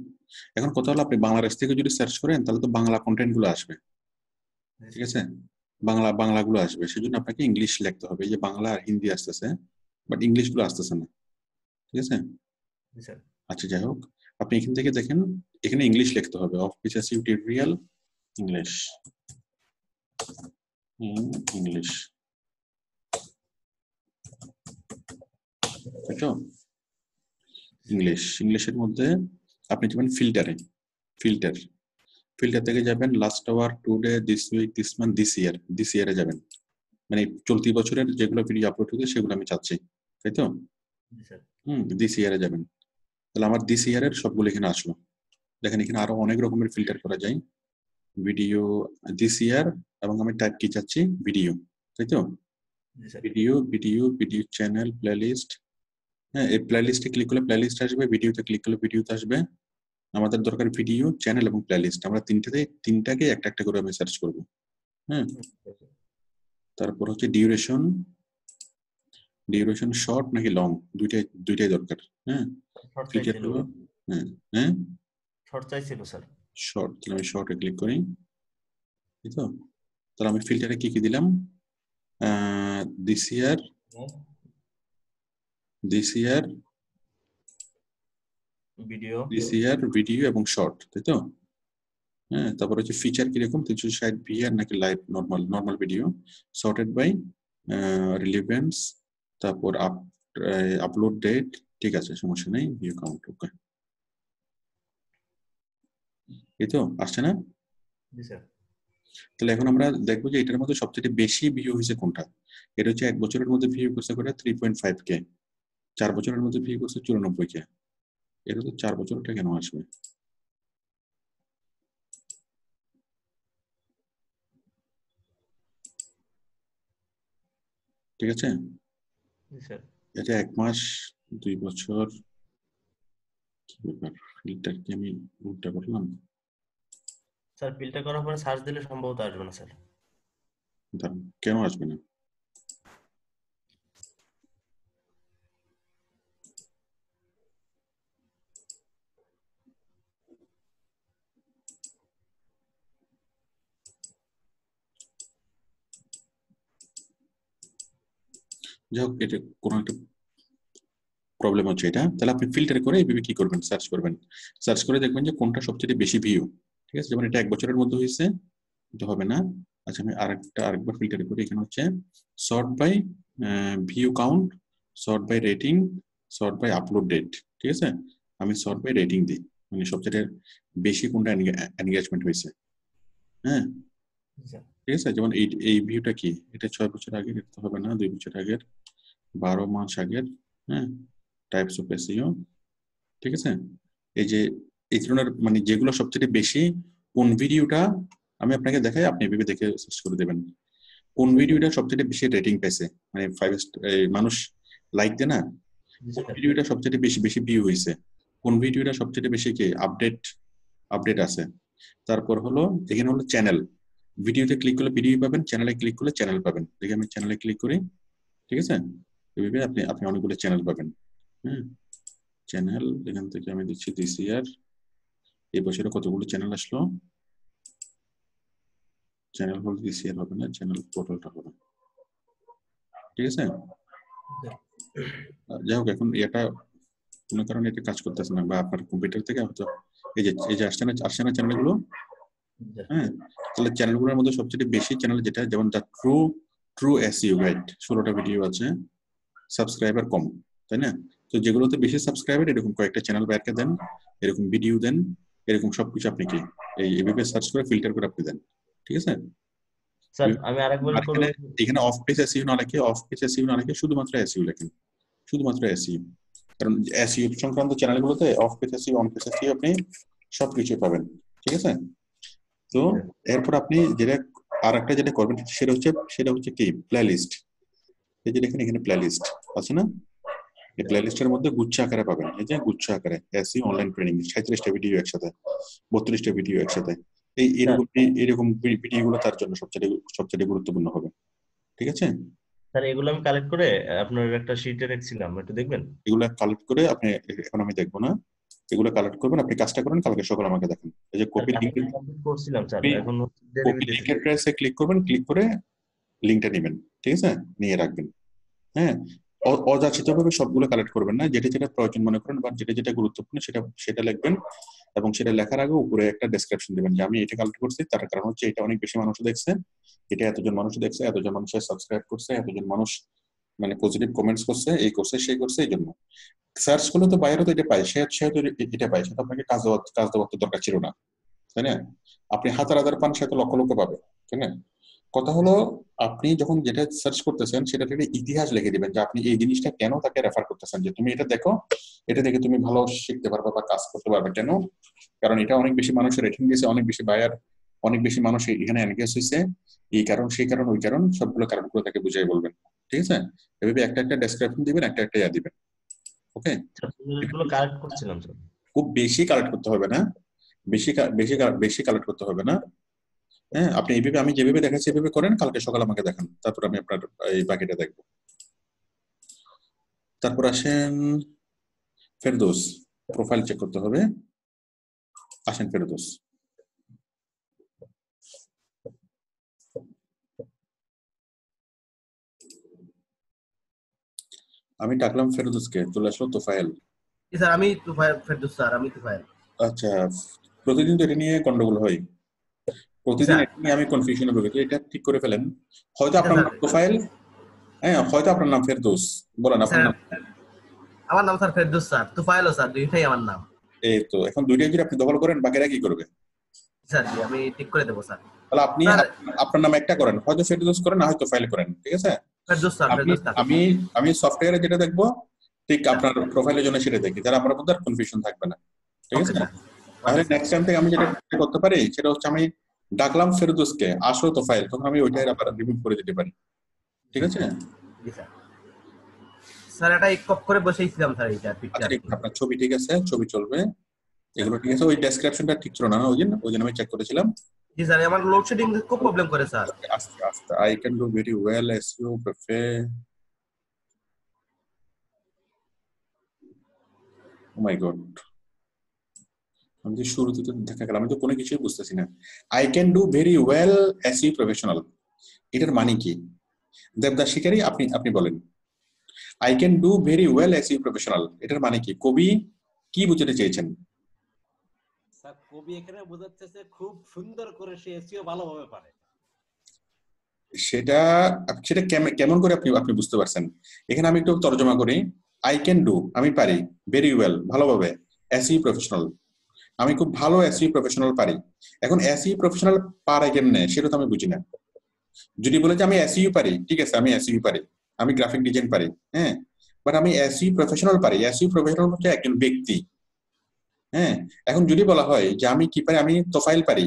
[SPEAKER 1] এখন কথা হলো আপনি বাংলাদেশ থেকে যদি সার্চ করেন তাহলে তো বাংলা কন্টেন্ট গুলো আসবে। ঠিক আছে, বাংলাগুলো আসবে, সেজন্য আপনাকে ইংলিশ লিখতে হবে। এই যে বাংলা আর হিন্দি আসতেছে, বাট ইংলিশ গুলো আসতেছে না। ঠিক আছে, আচ্ছা যাই হোক, আপনি এখান থেকে দেখেন, এখানে ইংলিশ লিখতে হবে, off page SEO tutorial English, তাই তো? ইংলিশের মধ্যে আপনি যাবেন ফিল্টার থেকে যাবেন last hour, today, this week, this month, this ইয়ারে যাবেন। মানে চলতি বছরের যেগুলো ভিডিও আপলোড হয়েছে সেগুলো আমি চাচ্ছি, তাই তো? দিস ইয়ারে যাবেন। তাহলে আমার দিস ইয়ারের সবগুলো এখানে আসলো। দেখেন এখানে আরো অনেক রকমের ফিল্টার করা যায়, ভিডিও, দিস ইয়ার, এবং আমি টাইপ কি চাচ্ছি? ভিডিও, তাই তো? Video channel, playlist. হ্যাঁ, এই প্লেলিস্টে ক্লিক করলে প্লেলিস্ট আসবে, ভিডিওতে ক্লিক করলে ভিডিওতে আসবে। আমাদের দরকার ভিডিও, চ্যানেল এবং প্লেলিস্ট। আমরা তিনটাকে একটা একটা করে আমি সার্চ করব। হ্যাঁ, তারপর হচ্ছে ডিউরেশন শর্ট নাকি লং, দুইটাই দরকার। হ্যাঁ,
[SPEAKER 9] শর্ট চাইছিল স্যার।
[SPEAKER 1] শর্ট, তাহলে আমি শর্টে ক্লিক করি, তাই তো? তাহলে আমি ফিল্টারে কি দিলাম? দিস ইয়ার ভিডিও এবং শর্ট, তাই তো? হ্যাঁ, তারপর হচ্ছে ফিচার কিরকম, 360 ভিআর নাকি live normal video, sorted by relevance, তারপর আপলোড ডেট। ঠিক আছে, সমস্যা নেই, ভিউ কাউন্ট। ওকে, এই তো আসছে না? তাহলে এখন আমরা দেখবো যে এটার মধ্যে সবচেয়ে বেশি ভিউ হয়েছে কোনটা। এটা হচ্ছে 1 বছরের মধ্যে ভিউ করছে করে 3.5K, 4 বছরের মধ্যে ভিউ করছে 94K। এটা তো 4 বছরটা কেন আসবে? ঠিক আছে, এটা 1 মাস, 2 বছর, কি ব্যাপার? ফিল্টার কি আমি উল্টা করলাম?
[SPEAKER 9] স্যার ফিল্টার করার পরে সার্চ দিলে সম্ভবত আসবে না স্যার।
[SPEAKER 1] কেন আসবে না? যাই হোক, এটা কোনো একটা প্রবলেম হচ্ছে এটা, তাহলে আপনি ফিল্টার করে এইভাবে কি করবেন, সার্চ করবেন, সার্চ করে দেখবেন যে কোনটা সবচেয়ে বেশি ভিউ। ঠিক আছে, যেমন এটা 1 বছরের মধ্যে হয়েছে, এটা হবে না। আচ্ছা, আমি আরেকবার ফিল্টার করি। এখানে হচ্ছে sort by view count, sort by rating, sort by upload date. ঠিক আছে, আমি সর্ট বাই রেটিং দিই, মানে সবচেয়ে বেশি কোনটা এনগেজমেন্ট হয়েছে। হ্যাঁ, ঠিক আছে, যেমন এই ভিউটা কি, এটা 6 বছর আগের, এটা হবে না, 2 বছর আগের, 12 মাস আগের। হ্যাঁ, টাইপস অফ এসইও। ঠিক আছে, এই যে এই ধরনের মানে যেগুলো সবচেয়ে বেশি, কোন ভিডিওটা আমি আপনাকে দেখাই, আপনি এভাবে দেখে সার্চ করে দেবেন কোন ভিডিওটা সবচেয়ে বেশি রেটিং পেয়েছে, মানে 5 মানুষ লাইক দেয় না, কোন ভিডিওটা সবচেয়ে বেশি ভিউ হয়েছে, কোন ভিডিওটা সবচেয়ে বেশি কি আপডেট আছে। তারপর হলো এখানে হলো চ্যানেল, ভিডিওতে ক্লিক করলে ভিডিও পাবেন, চ্যানেলে ক্লিক করলে চ্যানেল পাবেন। দেখে আমি চ্যানেলে ক্লিক করি। ঠিক আছে, এভাবে আপনি অনেকগুলো চ্যানেল পাবেন। হ্যাঁ, চ্যানেল এখান থেকে আমি দিচ্ছি দিস ইয়ার, এই বছরে কতগুলো চ্যানেল আসলো, চ্যানেল হল দিস ইয়ার হবে না, চ্যানেল টোটালটা হবে। ঠিক আছে, যাই হোক, এখন এটা কোনো কারণে এটা কাজ করতেছে না, বা আপনার কম্পিউটার থেকে হয়তো এই যে আসছে না চ্যানেলগুলো। হ্যাঁ, তাহলে চ্যানেলগুলোর মধ্যে সবচেয়ে বেশি চ্যানেল যেটা, যেমন দ্য ট্রু এসইও গাইড, 16টা ভিডিও আছে, সাবস্ক্রাইবার কম, তাই না? তো যেগুলোতে বেশি সাবস্ক্রাইবার, এরকম কয়েকটা চ্যানেল বাইরকে দেন, এরকম ভিডিও দেন, এরকম সবকিছু আপনি কি এইভাবে সার্চ করে ফিল্টার করে আপনি দেন। ঠিক আছে
[SPEAKER 9] স্যার, আমি আরেকবার
[SPEAKER 1] এখানে অফ পেজ এসইও না লিখে, অফ পেজ এসইও না লিখে শুধুমাত্র এসইও লেখেন, শুধুমাত্র এসইও। কারণ এসইও সংক্রান্ত চ্যানেলগুলোতে off page SEO, on page SEO আপনি সবকিছু পাবেন। ঠিক আছে, তো এরপর আপনি যেটা আরেকটা যেটা করবেন সেটা হচ্ছে কি প্লেলিস্ট। এই যে দেখেন এখানে প্লেলিস্ট আছে না, এই প্লেলিস্টের মধ্যে গুচ্ছ আকারে পাবেন, এই যে গুচ্ছ আকারে এসইও অনলাইন ট্রেনিং 37টা ভিডিও একসাথে, 32টা ভিডিও একসাথে। এইরকম ভিডিওগুলো তার জন্য সবচেয়ে গুরুত্বপূর্ণ হবে। ঠিক আছে
[SPEAKER 9] স্যার, এগুলো আমি কালেক্ট করে আপনার একটা শীটে রেখেছিলাম, একটু দেখবেন।
[SPEAKER 1] এগুলো কালেক্ট করে আপনি, এখন আমি দেখবো না, এগুলো কালেক্ট করবেন, আপনি কাজটা করেন, কালকে সকালে আমাকে দেখেন। এই যে কপি লিংক
[SPEAKER 9] করছিলাম স্যার, এখন
[SPEAKER 1] কপি লিংকের প্রেসে ক্লিক করবেন, ক্লিক করে লিংকটা নেবেন। ঠিক আছে, নিয়ে রাখবেন। হ্যাঁ, অযাচিতভাবে সবগুলো কালেক্ট করবেন না, যেটা যেটা প্রয়োজন মনে করেন বা যেটা যেটা গুরুত্বপূর্ণ সেটা লিখবেন, এবং সেটা লেখার আগে উপরে একটা ডেসক্রিপশন দিবেন যে আমি এটা কালেক্ট করছি, তার কারণ হচ্ছে এটা অনেক বেশি মানুষ দেখছে, এটা এতজন মানুষ দেখছে, এতজন মানুষের সাবস্ক্রাইব করছে, এতজন মানুষ মানে পজিটিভ কমেন্টস করছে, এই করছে সেই করছে, এই জন্য সার্চ করলে তো বাইরে তো এটা পায়, সে তো এটা পায়, সেটা আপনাকে কাজ দেওয়ার তো দরকার ছিল না, তাই না? আপনি হাজার পান, সে তো লক্ষ লক্ষ পাবে, তাই না? কথা হলো আপনি যখন যেটা সার্চ করতেছেন সেটা থেকে ইতিহাস লিখে দিবেন যে আপনি এই জিনিসটা কেন তাকে রেফার করতেছেন, যে তুমি এটা দেখো, এটা দেখে তুমি ভালো শিখতে পারবে বা কাজ করতে পারবে। কেন? কারণ এটা অনেক বেশি মানুষের রেটিং দিয়েছে, অনেক বেশি বায়ার, অনেক বেশি মানুষ এখানে এনগেজ হয়েছে, এই কারণ সেই কারণ ওই কারণ, সবগুলো কারণগুলো তাকে বুঝিয়ে বলবেন। ঠিক আছে, এভাবে একটা একটা ডেসক্রিপশন দিবেন, একটা একটা ইয়া দিবেন। ওকে,
[SPEAKER 9] এগুলো কালেক্ট করছিলাম স্যার।
[SPEAKER 1] খুব বেশি কালেক্ট করতে হবে না, বেশি কালেক্ট করতে হবে না। হ্যাঁ, আপনি এইভাবে আমি যেভাবে দেখাচ্ছি এভাবে করেন, কালকে সকালে আমাকে দেখান, তারপর আমি আপনার এই বাকিটা দেখবো। তারপর আসেন ফেরদৌস, প্রোফাইল চেক করতে হবে। আসেন ফেরদৌস, আমি ডাকলাম ফেরদৌসকে, চলে আসলো তোফায়েল।
[SPEAKER 10] স্যার, আমি তোফায়েল ফেরদৌস স্যার, আমি তোফায়েল।
[SPEAKER 1] আচ্ছা, প্রতিদিন তো এটা নিয়ে গন্ডগোল হয়, প্রতিদিন এটা নিয়ে আমি কনফিউশনে ভুগি, এটা ঠিক করে ফেলেন। হয়তো আপনার নাম তোফায়েল, হ্যাঁ, হয়তো আপনার নাম ফেরদৌস, বলেন আপনার নাম।
[SPEAKER 10] আমার নাম স্যার ফেরদৌস স্যার, তোফায়েলও স্যার, দুইটাই আমার নাম।
[SPEAKER 1] এই তো, এখন দুইটাই যদি আপনি দখল করেন, বাকিরা কি করবে?
[SPEAKER 10] স্যার জি, আমি ঠিক করে দেবো স্যার।
[SPEAKER 1] তাহলে আপনি আপনার নাম একটা করেন, হয়তো ফেরদৌস করেন, না হয়তো ফাইল করেন। ঠিক আছে,
[SPEAKER 10] ফেরদৌস স্যার, ফেরদৌস স্যার।
[SPEAKER 1] আমি সফটওয়্যারে যেটা দেখবো ঠিক আপনার প্রোফাইলের জন্য সেটা দেখি, তাহলে আমার মধ্যে আর কনফিউশন থাকবে না। ঠিক আছে, তাহলে নেক্সট টাইম থেকে আমি যেটা করতে পারি সেটা হচ্ছে আমি ডাকলাম ফেরদৌসকে, আসো তোফায়েল, তখন আমি ওইটাই আবার রিমুভ করে দিতে পারি। ঠিক আছে
[SPEAKER 10] স্যার, এটা কপ করে বসেইছিলাম স্যার, এটা পিকচার।
[SPEAKER 1] আপনার ছবি ঠিক আছে, ছবি চলবে, এগুলো ঠিক আছে। ওই ডেসক্রিপশনটা ঠিক ছিল না ওই দিন আমি চেক করেছিলাম।
[SPEAKER 10] জি স্যার, আমার লোডশেডিং খুব প্রবলেম করে স্যার।
[SPEAKER 1] আস্তে আস্তে, I can do very well SEO prefer. Oh my God, আমি তো শুরুতে তো দেখা গেল, আমি তো কোনো কিছুই বুঝতেছি না। I can do very well SEO professional, এটার মানে কি? দেবদাস শিকারী, আপনি বলেন। I can do very well SEO professional, এটার মানে কি? কবি কি বুঝাতে চেয়েছেন?
[SPEAKER 11] স্যার কবি এখানে বোঝাচ্ছে খুব সুন্দর করে সে এসইও ভালোভাবে পারে।
[SPEAKER 1] সেটা সেটা কেমন করে আপনি আপনি বুঝতে পারছেন? এখানে আমি একটু তর্জমা করি। আই ক্যান ডু, আমি পারি, ভেরি ওয়েল, ভালোভাবে, এসইও প্রফেশনাল, আমি খুব ভালো এসইও প্রফেশনাল পারি। এখন এসইও প্রফেশনাল পারে কেমনে সেটা তো আমি বুঝি না। যদি বলে যে আমি এসইও পারি, ঠিক আছে, আমি এসইও পারি, আমি গ্রাফিক ডিজাইন পারি, হ্যাঁ, বাট আমি এসইও প্রফেশনাল পারি। এসইও প্রফেশনাল হচ্ছে একজন ব্যক্তি, হ্যাঁ। এখন যদি বলা হয় যে আমি কি পারি, আমি তোফাইল পারি,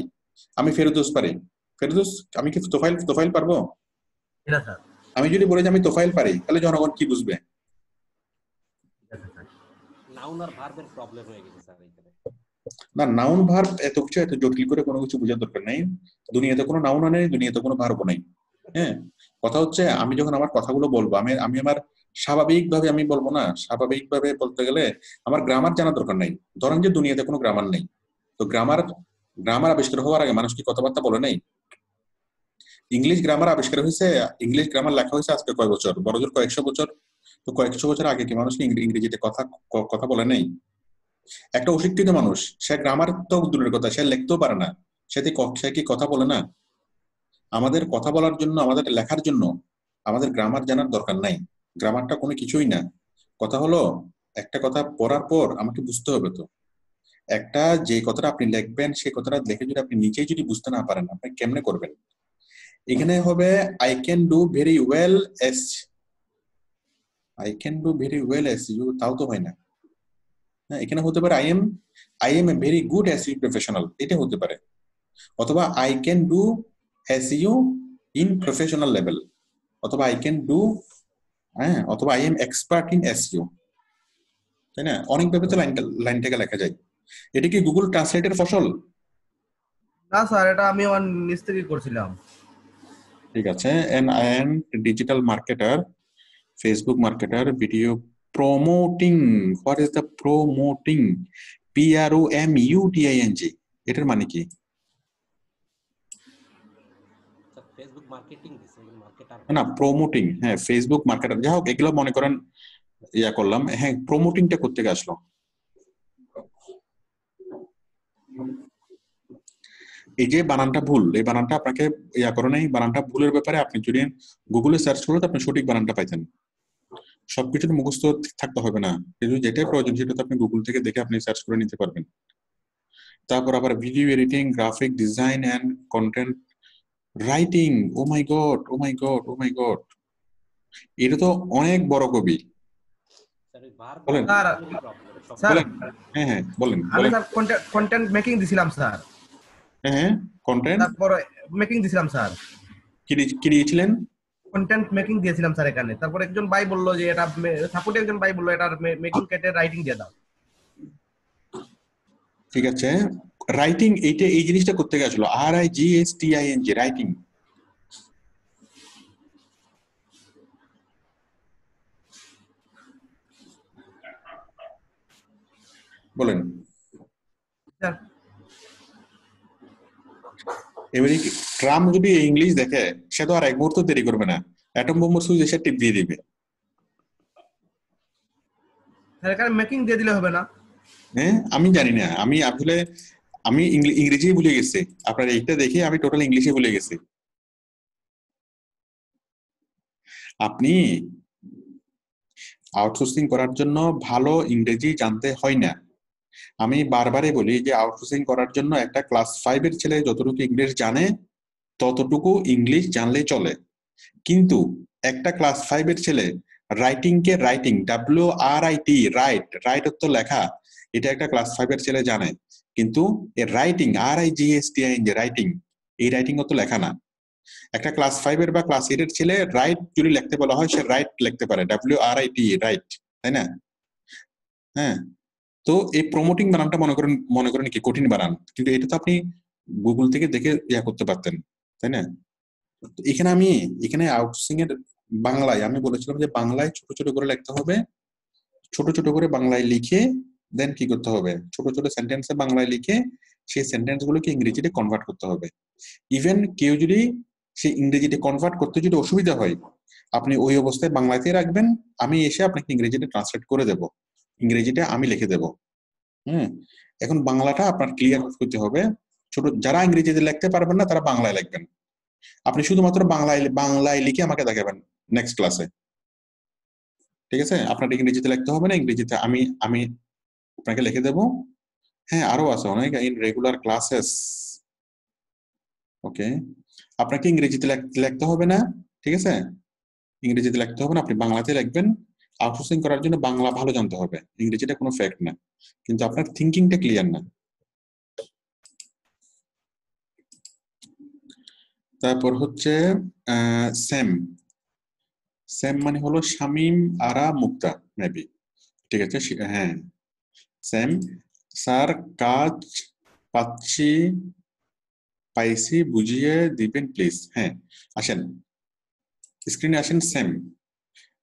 [SPEAKER 1] আমি ফেরদৌস পারি, ফেরদৌস আমি কি তোফাইল পারবো?
[SPEAKER 10] না স্যার।
[SPEAKER 1] আমি যদি বলি যে আমি তোফাইল পারি, তাহলে জনগণ কি বুঝবে?
[SPEAKER 11] নাউন আর ভার্বের প্রবলেম হয়ে গেছে স্যার এখানে।
[SPEAKER 1] না, নাউন ভার্ব এত কিছু এত জটিল করে কোনো কিছু বোঝার দরকার নেই। দুনিয়াতে কোনো নাউন নেই, দুনিয়াতে কোনো ভার্ব নেই, হ্যাঁ। কথা হচ্ছে আমি যখন আমার কথাগুলো বলবো, আমি আমার স্বাভাবিকভাবে আমি বলবো না। স্বাভাবিকভাবে বলতে গেলে আমার গ্রামার জানার দরকার নেই। ধরেন যে দুনিয়াতে কোনো গ্রামার নেই, তো গ্রামার আবিষ্কার হওয়ার আগে মানুষ কি কথাবার্তা বলে নেই? ইংলিশ গ্রামার আবিষ্কার হয়েছে, ইংলিশ গ্রামার লেখা হয়েছে আজকে কয় বছর, বড়জোর কয়েকশো বছর। তো কয়েকশো বছর আগে কি মানুষ ইংরেজিতে কথা বলে নেই? একটা অশিক্ষিত মানুষ, সে গ্রামার তো দূরের কথা, সে লিখতেও পারে না, সে কি কথা বলে না? আমাদের কথা বলার জন্য, আমাদের লেখার জন্য আমাদের গ্রামার জানার দরকার নাই। গ্রামারটা কোনো কিছুই না। কথা হলো একটা কথা পড়ার পর আমাকে বুঝতে হবে। তো একটা যে কথাটা আপনি লিখবেন, সেই কথাটা লিখে যদি আপনি নিজেই যদি বুঝতে না পারেন, আপনি কেমনে করবেন? এখানে হবে I can do very well as, I can do very well S U, তাও তো হয় না। হ্যাঁ, এখানে হতে পারে I M a very good SEO professional, এটা হতে পারে। অথবা I can do SEO in professional level, অথবা আই ক্যান ডু, হ্যাঁ, অথবা I am expert in SEO, তাই না? অনেকভাবে তো লাইনটাকে লেখা যায়। এটা কি গুগল ট্রান্সলেটের ফসল?
[SPEAKER 10] না স্যার, এটা আমি আমার নিজ থেকে করছিলাম।
[SPEAKER 1] ঠিক আছে। and digital marketer, Facebook marketer, video promoting. What is the promoting? PROMUTING, এটার মানে কি?
[SPEAKER 11] স্যার ফেসবুক মার্কেটিং দিছে, মার্কেটার
[SPEAKER 1] না, প্রমোটিং, হ্যাঁ, ফেসবুক মার্কেটার, যাই হোক, এগুলো মনে করেন ইয়া করলাম। হ্যাঁ, প্রমোটিংটা করতে আসলো। এই যে বানানটা ভুল, এই বানানটা আপনাকে ইয়া করে নাই। বানানটা ভুলের ব্যাপারে আপনি যদি গুগলে সার্চ করলে আপনি সঠিক বানানটা পাইতেন। সবকিছু মুখস্থ থাকতে হবে না, কিন্তু যেটাই প্রয়োজন সেটা তো আপনি গুগল থেকে দেখে আপনি সার্চ করে নিতে পারবেন। তারপর আবার video editing, graphic design and content writing. Oh my God, oh my God, oh my God, এটা তো অনেক বড় কবি। বলেন, বলেন, হ্যাঁ হ্যাঁ বলেন।
[SPEAKER 10] আমি স্যার কন্টেন্ট মেকিং দিছিলাম স্যার।
[SPEAKER 1] হ্যাঁ, কন্টেন্ট
[SPEAKER 10] তারপর মেকিং দিছিলাম স্যার।
[SPEAKER 1] কি দিয়েছিলেন?
[SPEAKER 10] কন্টেন্ট মেকিং দিয়েছিলাম স্যার এখানে। তারপর একজন ভাই বললো যে এটা সাপোর্টে, একজন ভাই বললো এটা মেকিং কেটে রাইটিং দিয়ে দাও।
[SPEAKER 1] ঠিক আছে, রাইটিং, এইটা এই জিনিসটা করতে গেছিল RIGSTING, রাইটিং। বলেন। এবারে ট্রাম্প যদি ইংলিশ দেখে, সে তো আর এক মুহূর্ত দেরি করবে না, অ্যাটম বোমার সুইচ এসে টিপ দিয়ে দিবে।
[SPEAKER 10] স্যার এখানে মেকিং দিয়ে দিলে হবে না?
[SPEAKER 1] হ্যাঁ, আমি জানি না, আমি আসলে আমি ইংরেজি ভুলে গেছি। আপনার এইটা দেখে আমি টোটাল ইংলিশে ভুলে গেছি। আপনি আউটসোর্সিং করার জন্য ভালো ইংরেজি জানতে হয় না। আমি বারবারই বলি যে আউটসোর্সিং করার জন্য একটা ক্লাস 5 এর ছেলে যতটুকু ইংলিশ জানে ততটুকু ইংলিশ জানলেই চলে। কিন্তু একটা ক্লাস 5 এর ছেলে রাইটিং কে রাইটিং, WRIT, রাইট অর্থ লেখা, এটা একটা ক্লাস 5 এর ছেলে জানে। কিন্তু এই রাইটিং, RIGSTING, রাইটিং, এই রাইটিং অত লেখা না। একটা ক্লাস 5 এর বা ক্লাস 8 এর ছেলে রাইট যদি লিখতে বলা হয়, সে রাইট লিখতে পারে, WRIT, রাইট, তাই না? হ্যাঁ, তো এই প্রমোটিং বানানটা মনে করেন কি কঠিন বানান, কিন্তু এটা তো আপনি গুগল থেকে দেখে ইয়া করতে পারতেন, তাই না? এখানে আউটসোর্সিং এর বাংলায় আমি বলেছিলাম যে বাংলায় ছোট ছোট করে লিখতে হবে। ছোট ছোট করে বাংলায় লিখে দেন কি করতে হবে, ছোট ছোট সেন্টেন্সে বাংলায় লিখে সেই সেন্টেন্স গুলোকে ইংরেজিতে কনভার্ট করতে হবে। ইভেন কেউ যদি সেই ইংরেজিতে কনভার্ট করতে যদি অসুবিধা হয় আপনি ওই অবস্থায় বাংলাতে রাখবেন, আমি এসে আপনাকে ইংরেজিতে ট্রান্সলেট করে দেব, ইংরেজিটা আমি লিখে দেব। এখন বাংলাটা আপনার ক্লিয়ার করতে হবে। ছোট যারা ইংরেজিতে লিখতে পারবেন না তারা বাংলায় লিখবেন। আপনি শুধুমাত্র বাংলায় লিখে আমাকে দেখাবেন নেক্সট ক্লাসে, ঠিক আছে? আপনার ইংরেজিতে লিখতে হবে না, ইংরেজিতে আমি আপনাকে লিখে দেব। হ্যাঁ, আরো আছে অনেক ইন রেগুলার ক্লাসেস। ওকে, আপনাকে ইংরেজিতে লিখতে হবে না, ঠিক আছে? ইংরেজিতে লিখতে হবে না, আপনি বাংলাতে লিখবেন। আউটসোর্সিং করার জন্য বাংলা ভালো জানতে হবে, ইংরেজিটা কোনো ফ্যাক্ট না, কিন্তু আপনার থিঙ্কিংটা ক্লিয়ার না। তারপর হচ্ছে সেম। সেম মানে হলো শামীম আরা মুক্তা মেবি, ঠিক আছে? হ্যাঁ, সেম। স্যার কাজ পাইছি বুঝিয়ে দিবেন প্লিজ। হ্যাঁ, আসেন স্ক্রিনে আসেন। সেম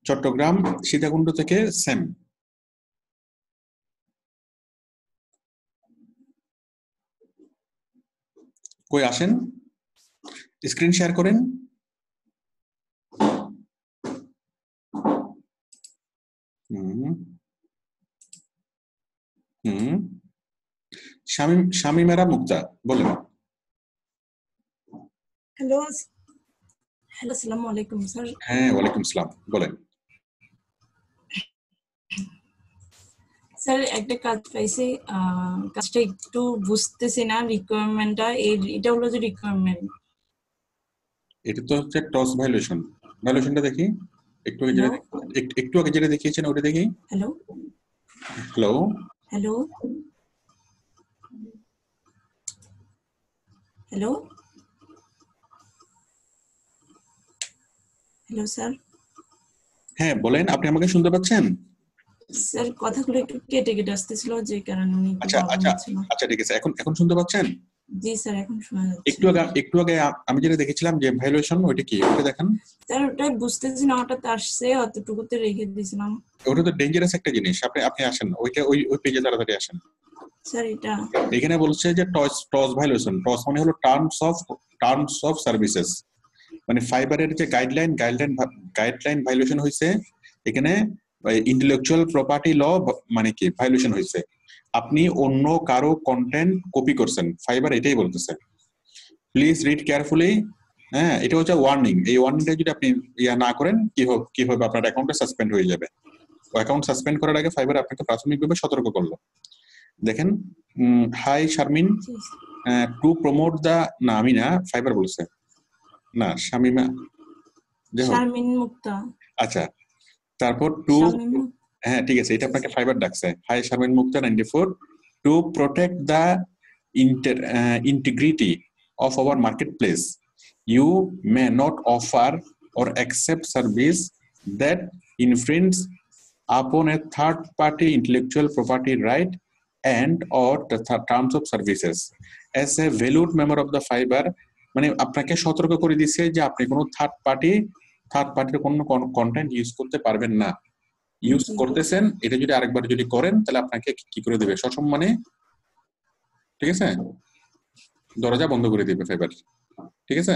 [SPEAKER 1] চট্টগ্রাম সীতাকুণ্ড থেকে সেম। কই আসেন, স্ক্রিন শেয়ার করেন। শামীমেরা মুক্তা বলেন।
[SPEAKER 12] হ্যালো আসসালামু আলাইকুম স্যার।
[SPEAKER 1] হ্যাঁ, ওয়ালাইকুম আসসালাম, বলেন।
[SPEAKER 12] স্যার একটা কাজ পাইছি, কাজটা একটু বুঝতেছি না, রিকোয়ারমেন্টটা এটা হলো যে রিকোয়ারমেন্ট।
[SPEAKER 1] এটা তো হচ্ছে টস ভায়োলেশন। ভায়োলেশনটা দেখি একটু আগে যেটা দেখিয়েছেন ওটা দেখি।
[SPEAKER 12] Hello
[SPEAKER 1] hello
[SPEAKER 12] hello hello hello sir.
[SPEAKER 1] হ্যাঁ বলেন, আপনি আমাকে শুনতে পাচ্ছেন?
[SPEAKER 12] স্যার কথাগুলো একটু কেটে কেটে আসতেছিল, যে কারণে উনি
[SPEAKER 1] আচ্ছা ঠিক আছে, এখন শুনতে পাচ্ছেন?
[SPEAKER 12] জি স্যার, এখন শোনা যাচ্ছে।
[SPEAKER 1] একটু আগে আমি যেটা দেখেছিলাম যে ভায়োলেশন, ওইটা কি ওটা দেখান।
[SPEAKER 12] স্যার ওটাই বুঝতেছি না, হঠাৎ আসছে অতটুকুতে রেখে দিয়েছিলাম।
[SPEAKER 1] ওটা তো ডেঞ্জারাস একটা জিনিস। আপনি আসেন ওই পেজে তাড়াতাড়ি আসেন।
[SPEAKER 12] স্যার এটা
[SPEAKER 1] এখানে বলছে যে টস ভায়োলেশন। টস মানে হলো টার্মস অফ সার্ভিসেস, মানে ফাইবারের যে গাইডলাইন ভায়োলেশন হয়েছে এখানে। ইন্টেলেকচুয়াল প্রপার্টি ল মানে কি ভায়োলেশন হয়েছে, আপনি অন্য কারো কন্টেন্ট কপি করছেন, ফাইবার এটাই বলতেছে। Please read carefully. হ্যাঁ, এটা হচ্ছে ওয়ার্নিং। এই ওয়ার্নিংটা যদি আপনি না করেন কি হবে, আপনার অ্যাকাউন্টটা সাসপেন্ড হয়ে যাবে। অ্যাকাউন্ট সাসপেন্ড করার আগে ফাইবার আপনাকে প্রাথমিকভাবে সতর্ক করলো। দেখেন, হাই শারমিন, টু প্রমোট দা, না আমি না, ফাইবার বলছে না, শামিমা
[SPEAKER 12] শারমিন মুক্তা।
[SPEAKER 1] আচ্ছা, তারপর টু, হ্যাঁ ঠিক আছে, এটা আপনাকে ফাইবার ডাকছে। Hi Sharmin Mukta 94, to protect the integrity of our marketplace, you may not offer or accept service that infringe upon a third party intellectual property right and or the terms of services. As a valued member of the fiber, মানে আপনাকে সতর্ক করে দিচ্ছে যে আপনি কোনো third পার্টির কোনো কন্টেন্ট ইউজ করতে পারবেন না। ইউজ করতেছেন, এটা যদি আরেকবার যদি করেন তাহলে আপনাকে কি করে দেবে, সসম্মানে, ঠিক আছে, দরজা বন্ধ করে দিবে ফাইবার, ঠিক আছে?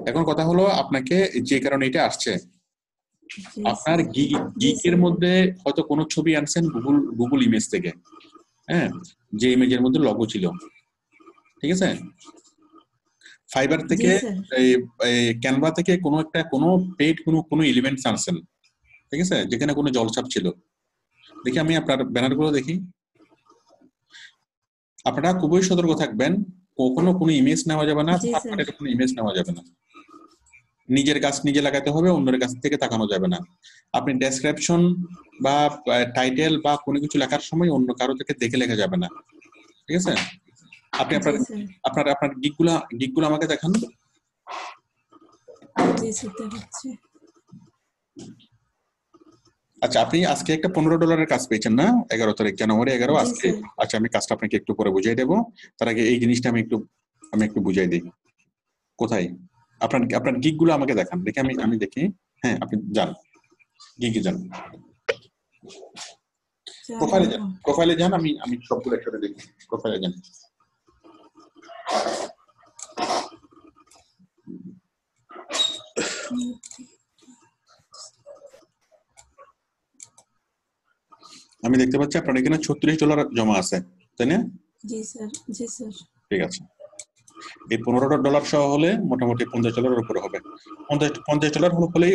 [SPEAKER 1] এখন কথা হলো, আপনাকে যে কারণে এটা আসছে, আপনার গিকের মধ্যে হয়তো কোনো ছবি আনছেন গুগল ইমেজ থেকে, হ্যাঁ, যে ইমেজের মধ্যে লগো ছিল, ঠিক আছে? ফাইবার থেকে ক্যানভা থেকে কোনো পেড কোনো এলিমেন্টস আনছেন, ঠিক আছে, যেখানে কোনো জলছাপ ছিল। দেখি আমি আপনার ব্যানারগুলো দেখি। আপনারা খুবই সতর্ক থাকবেন, কখনো কোনো ইমেজ নেওয়া যাবে না, কোনো ইমেজ নেওয়া যাবে না। নিজের কাজ নিজে লাগাতে হবে, অন্যের কাছ থেকে তাকানো যাবে না। আপনি ডেসক্রিপশন বা টাইটেল বা কোনো কিছু লেখার সময় অন্য কারো থেকে দেখে লেখা যাবে না, ঠিক আছে? আপনি আপনার গিকগুলো আমাকে দেখান। আচ্ছা, আপনি আজকে একটা $15 কাজ পেয়েছেন না, 11 তারিখ জানুয়ারি 11 আজকে। আচ্ছা, আমি কাজটা আপনাকে একটু পরে বুঝিয়ে দেবো। তার আগে এই জিনিসটা আমি একটু বুঝিয়ে দিই। কোথায় আপনার গিকগুলো আমাকে দেখান, দেখি আমি দেখি। হ্যাঁ, আপনি যান, গিকে যান, প্রোফাইলে যান, আমি সবগুলো একসাথে দেখি। প্রোফাইলে যান। আমি দেখতে পাচ্ছি আপনার এখানে $36 জমা আছে, তাই না?
[SPEAKER 12] জি স্যার, জি স্যার।
[SPEAKER 1] ঠিক আছে, এই $15 সহ হলে মোটামুটি $50 উপরে হবে। $50 হলেই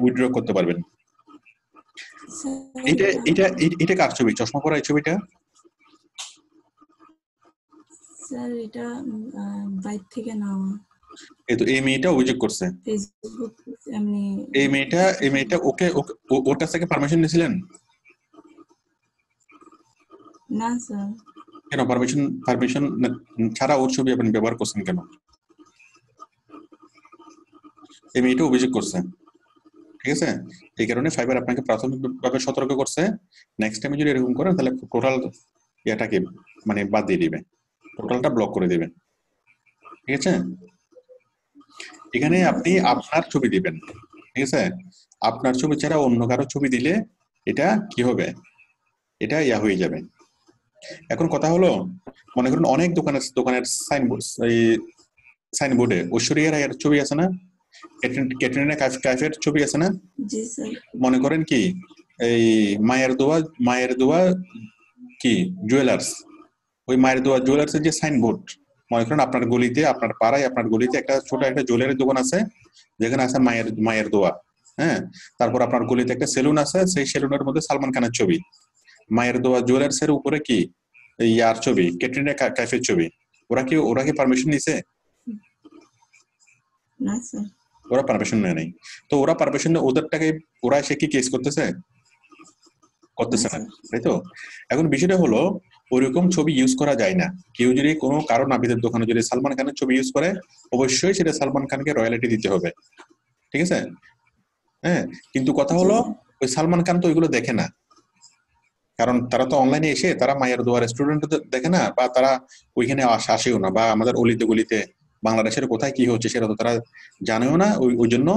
[SPEAKER 1] উইথড্র করতে পারবেন। এটা এটা এটা কার ছবি? চশমা পরা এই ছবিটা?
[SPEAKER 12] স্যার এটা বাইক থেকে নেওয়া।
[SPEAKER 1] এই তো এই মেয়েটা অভিযোগ করছে।
[SPEAKER 12] ফেসবুক এমনি।
[SPEAKER 1] এই মেয়েটা ওকে ওর কাছ থেকে পারমিশন নিয়েছিলেন?
[SPEAKER 12] না স্যার।
[SPEAKER 1] কেন পারমিশন ছাড়া ওর ছবি আপনি ব্যবহার করছেন কেন? এই মেয়েটা অভিযোগ করছে, ঠিক আছে? এই কারণে ফাইবার আপনাকে প্রাথমিকভাবে সতর্ক করছে, নেক্সট টাইমে যদি এরকম করেন তাহলে টোটাল এটাকে মানে বাদ দিয়ে দিবে, টোটালটা ব্লক করে দিবে, ঠিক আছে? এখানে আপনি আপনার ছবি দিবেন, ঠিক আছে? আপনার ছবি ছাড়া অন্য কারো ছবি দিলে এটা কি হবে? এটা হয়ে যাবে। এখন কথা হলো, মনে করুন অনেক দোকানের সাইনবোর্ডে ঐশ্বরিয়া রায়ের ছবি আছে না, ক্যাটরিনা কাইফের ছবি আছে না?
[SPEAKER 12] জি স্যার।
[SPEAKER 1] মনে করেন কি এই মায়ের দোয়া কি জুয়েলার্স, ওই মায়ের দোয়া জুয়েলার্স এর যে সাইনবোর্ড, মনে করেন আপনার গলিতে, আপনার পাড়ায়, আপনার গলিতে একটা ছোট একটা জুয়েলারির দোকান আছে যেখানে আছে মায়ের দোয়া, হ্যাঁ? তারপর আপনার গলিতে একটা সেলুন আছে, সেই সেলুনের মধ্যে সালমান খানের ছবি, মায়ের দোয়া জুয়েলার্স এর উপরে কি ইয়ার ছবি, ক্যাটরিনা কাইফের ছবি। ওরা কি পারমিশন নিছে?
[SPEAKER 12] না স্যার।
[SPEAKER 1] ওরা পারমিশন নেয় নাই। তো ওরা পারমিশন ওদেরটাকে ওরা এসে কি কেস করতেছে না, তাই তো? এখন বিষয়টা হলো ওইরকম ছবি ইউজ করা যায় না। কেউ যদি কোনো কারো নাবিদের দোকানে যদি সালমান খানের ছবি ইউজ করে, অবশ্যই সেটা সালমান খানকে রয়্যালিটি দিতে হবে, ঠিক আছে? হ্যাঁ, কিন্তু কথা হলো ওই সালমান খান তো ওইগুলো দেখে না, কারণ তারা তো অনলাইনে এসে তারা মায়ের দোয়া রেস্টুরেন্ট দেখে না, বা তারা ওইখানে আসেও না, বা আমাদের অলিতে গলিতে বাংলাদেশের কোথায় কি হচ্ছে সেটা তো তারা জানেও না। ওই জন্য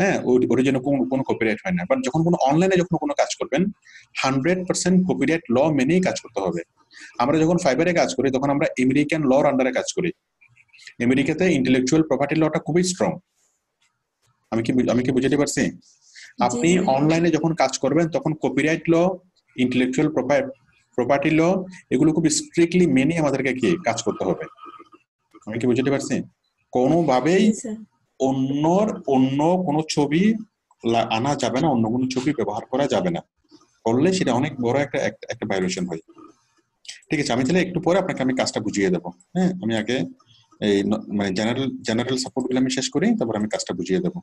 [SPEAKER 1] হ্যাঁ, ওর জন্য কোনো কপিরাইট হয় না। বাট যখন কোনো অনলাইনে যখন কোনো কাজ করবেন 100% কপিরাইট ল মেনেই কাজ করতে হবে। আমরা যখন ফাইবারে কাজ করি তখন আমরা আমেরিকান লর আন্ডারে কাজ করি। আমেরিকাতে ইন্টেলেকচুয়াল প্রপার্টি লটা খুবই স্ট্রং। আমি কি বুঝাতে পারছি? আপনি অনলাইনে যখন কাজ করবেন তখন কপিরাইট ল, ইন্টেলেকচুয়াল প্রপার্টি ল, এগুলো খুব স্ট্রিক্টলি মেনে আমাদেরকে কি কাজ করতে হবে। আমি কি বুঝতে পারছি? কোনোভাবেই অন্য কোনো ছবি আনা যাবে না, অন্য কোনো ছবি ব্যবহার করা যাবে না, করলে সেটা অনেক বড় একটা ভায়োলেশন হয়। ঠিক আছে, আমি তাহলে একটু পরে আপনাকে আমি কাজটা বুঝিয়ে দেবো। হ্যাঁ, আমি আগে এই মানে জেনারেল সাপোর্ট গুলো আমি শেষ করি, তারপর আমি কাজটা বুঝিয়ে দেবো।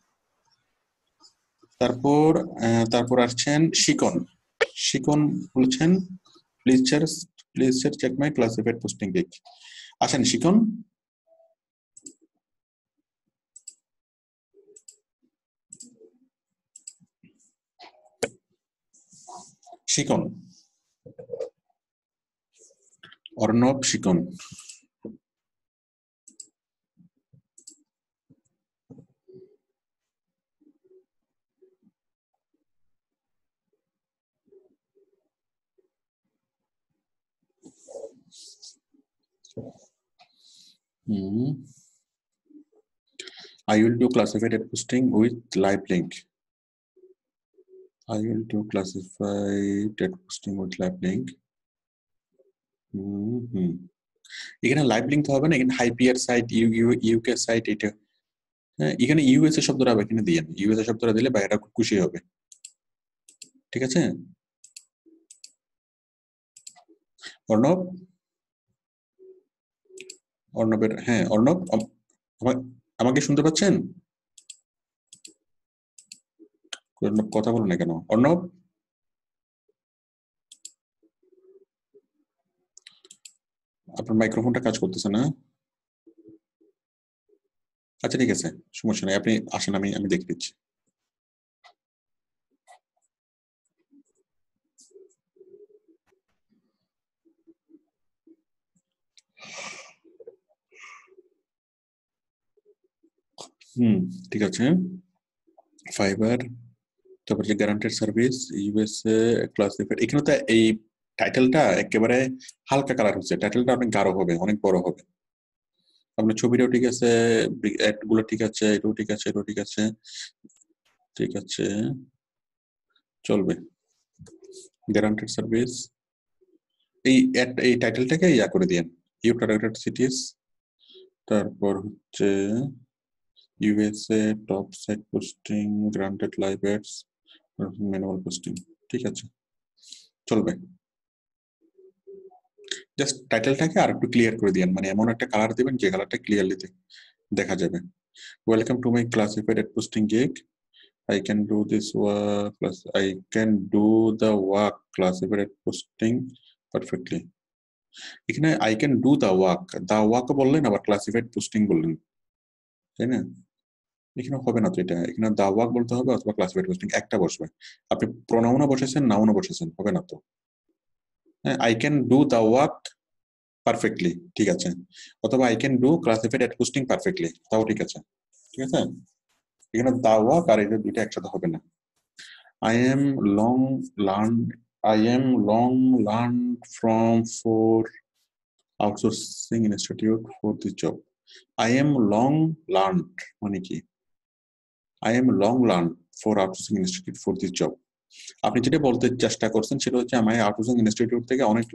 [SPEAKER 1] তারপর আসছেন শিকন বলছেন please sir check my classified posting gig. আসেন শিকন। অর্ণব শিকন। I will do classified posting with live link. I will do classified posting with live link. এখানে লাইভ লিঙ্ক তো হবে না, এখানে হাইপিআর সাইট, ইউকে সাইট, এটা হ্যাঁ, এখানে ইউএসএ শব্দটা এখানে দিয়ে ইউএসএ শব্দটা দিলে বাইরেটা খুব খুশি হবে। ঠিক আছে অর্ণবের, হ্যাঁ অর্ণব আমাকে শুনতে পাচ্ছেন? কথা বলো না কেন অর্ণব? আপনার মাইক্রোফোনটা কাজ করতেছে না। আচ্ছা ঠিক আছে, সমস্যা নেই, আপনি আসেন, আমি দেখে দিচ্ছি। ঠিক আছে, ফাইবার, তারপর যে গ্যারান্টেড সার্ভিস, ইউএসএ ক্লাসিফাইড, এখানে তো এই টাইটেলটা একেবারে হালকা কালার হচ্ছে, টাইটেলটা অনেক গাঢ় হবে, অনেক বড় হবে। আপনার ছবিটাও ঠিক আছে, অ্যাড গুলো ঠিক আছে, এটাও ঠিক আছে, এটাও ঠিক আছে, ঠিক আছে, চলবে। গ্যারান্টেড সার্ভিস, এই টাইটেলটাকে ইয়া করে দিয়েন, ইউ টার্গেটেড সিটিজ, তারপর হচ্ছে USA top site posting, granted live ads, manual posting, ঠিক আছে, চলবে। জাস্ট টাইটেলটাকে আর একটু ক্লিয়ার করে দিয়েন, মানে এমন একটা কালার দিবেন যে কালারটা ক্লিয়ারলি দেখা যাবে। Welcome to my classified ad posting gig, I can do this work, plus I can do the work classified at posting perfectly. এখানে I can do the work বললেন আবার classified posting বললেন, তাই না? এখানে হবে না তো, এটা এখানে the work বলতে হবে অথবা classified posting, একটা বসবে। আপনি প্রোনাউনও বসেছেন, নাউনও বসেছেন, হবে না তো। I can do the work perfectly, ঠিক আছে, অথবা I can do classified at posting perfectly, তাও ঠিক আছে, ঠিক আছে। এখানে the work আর এটা দুইটা একসাথে হবে না। I am long learned from for outsourcing institute for this job. I am long learned মানে কি? I am long learned for outsourcing institute for this job. আপনি যেটা বলতে চেষ্টা করছেন সেটা হচ্ছে আমি আউটসোর্সিং ইনস্টিটিউট থেকে অনেক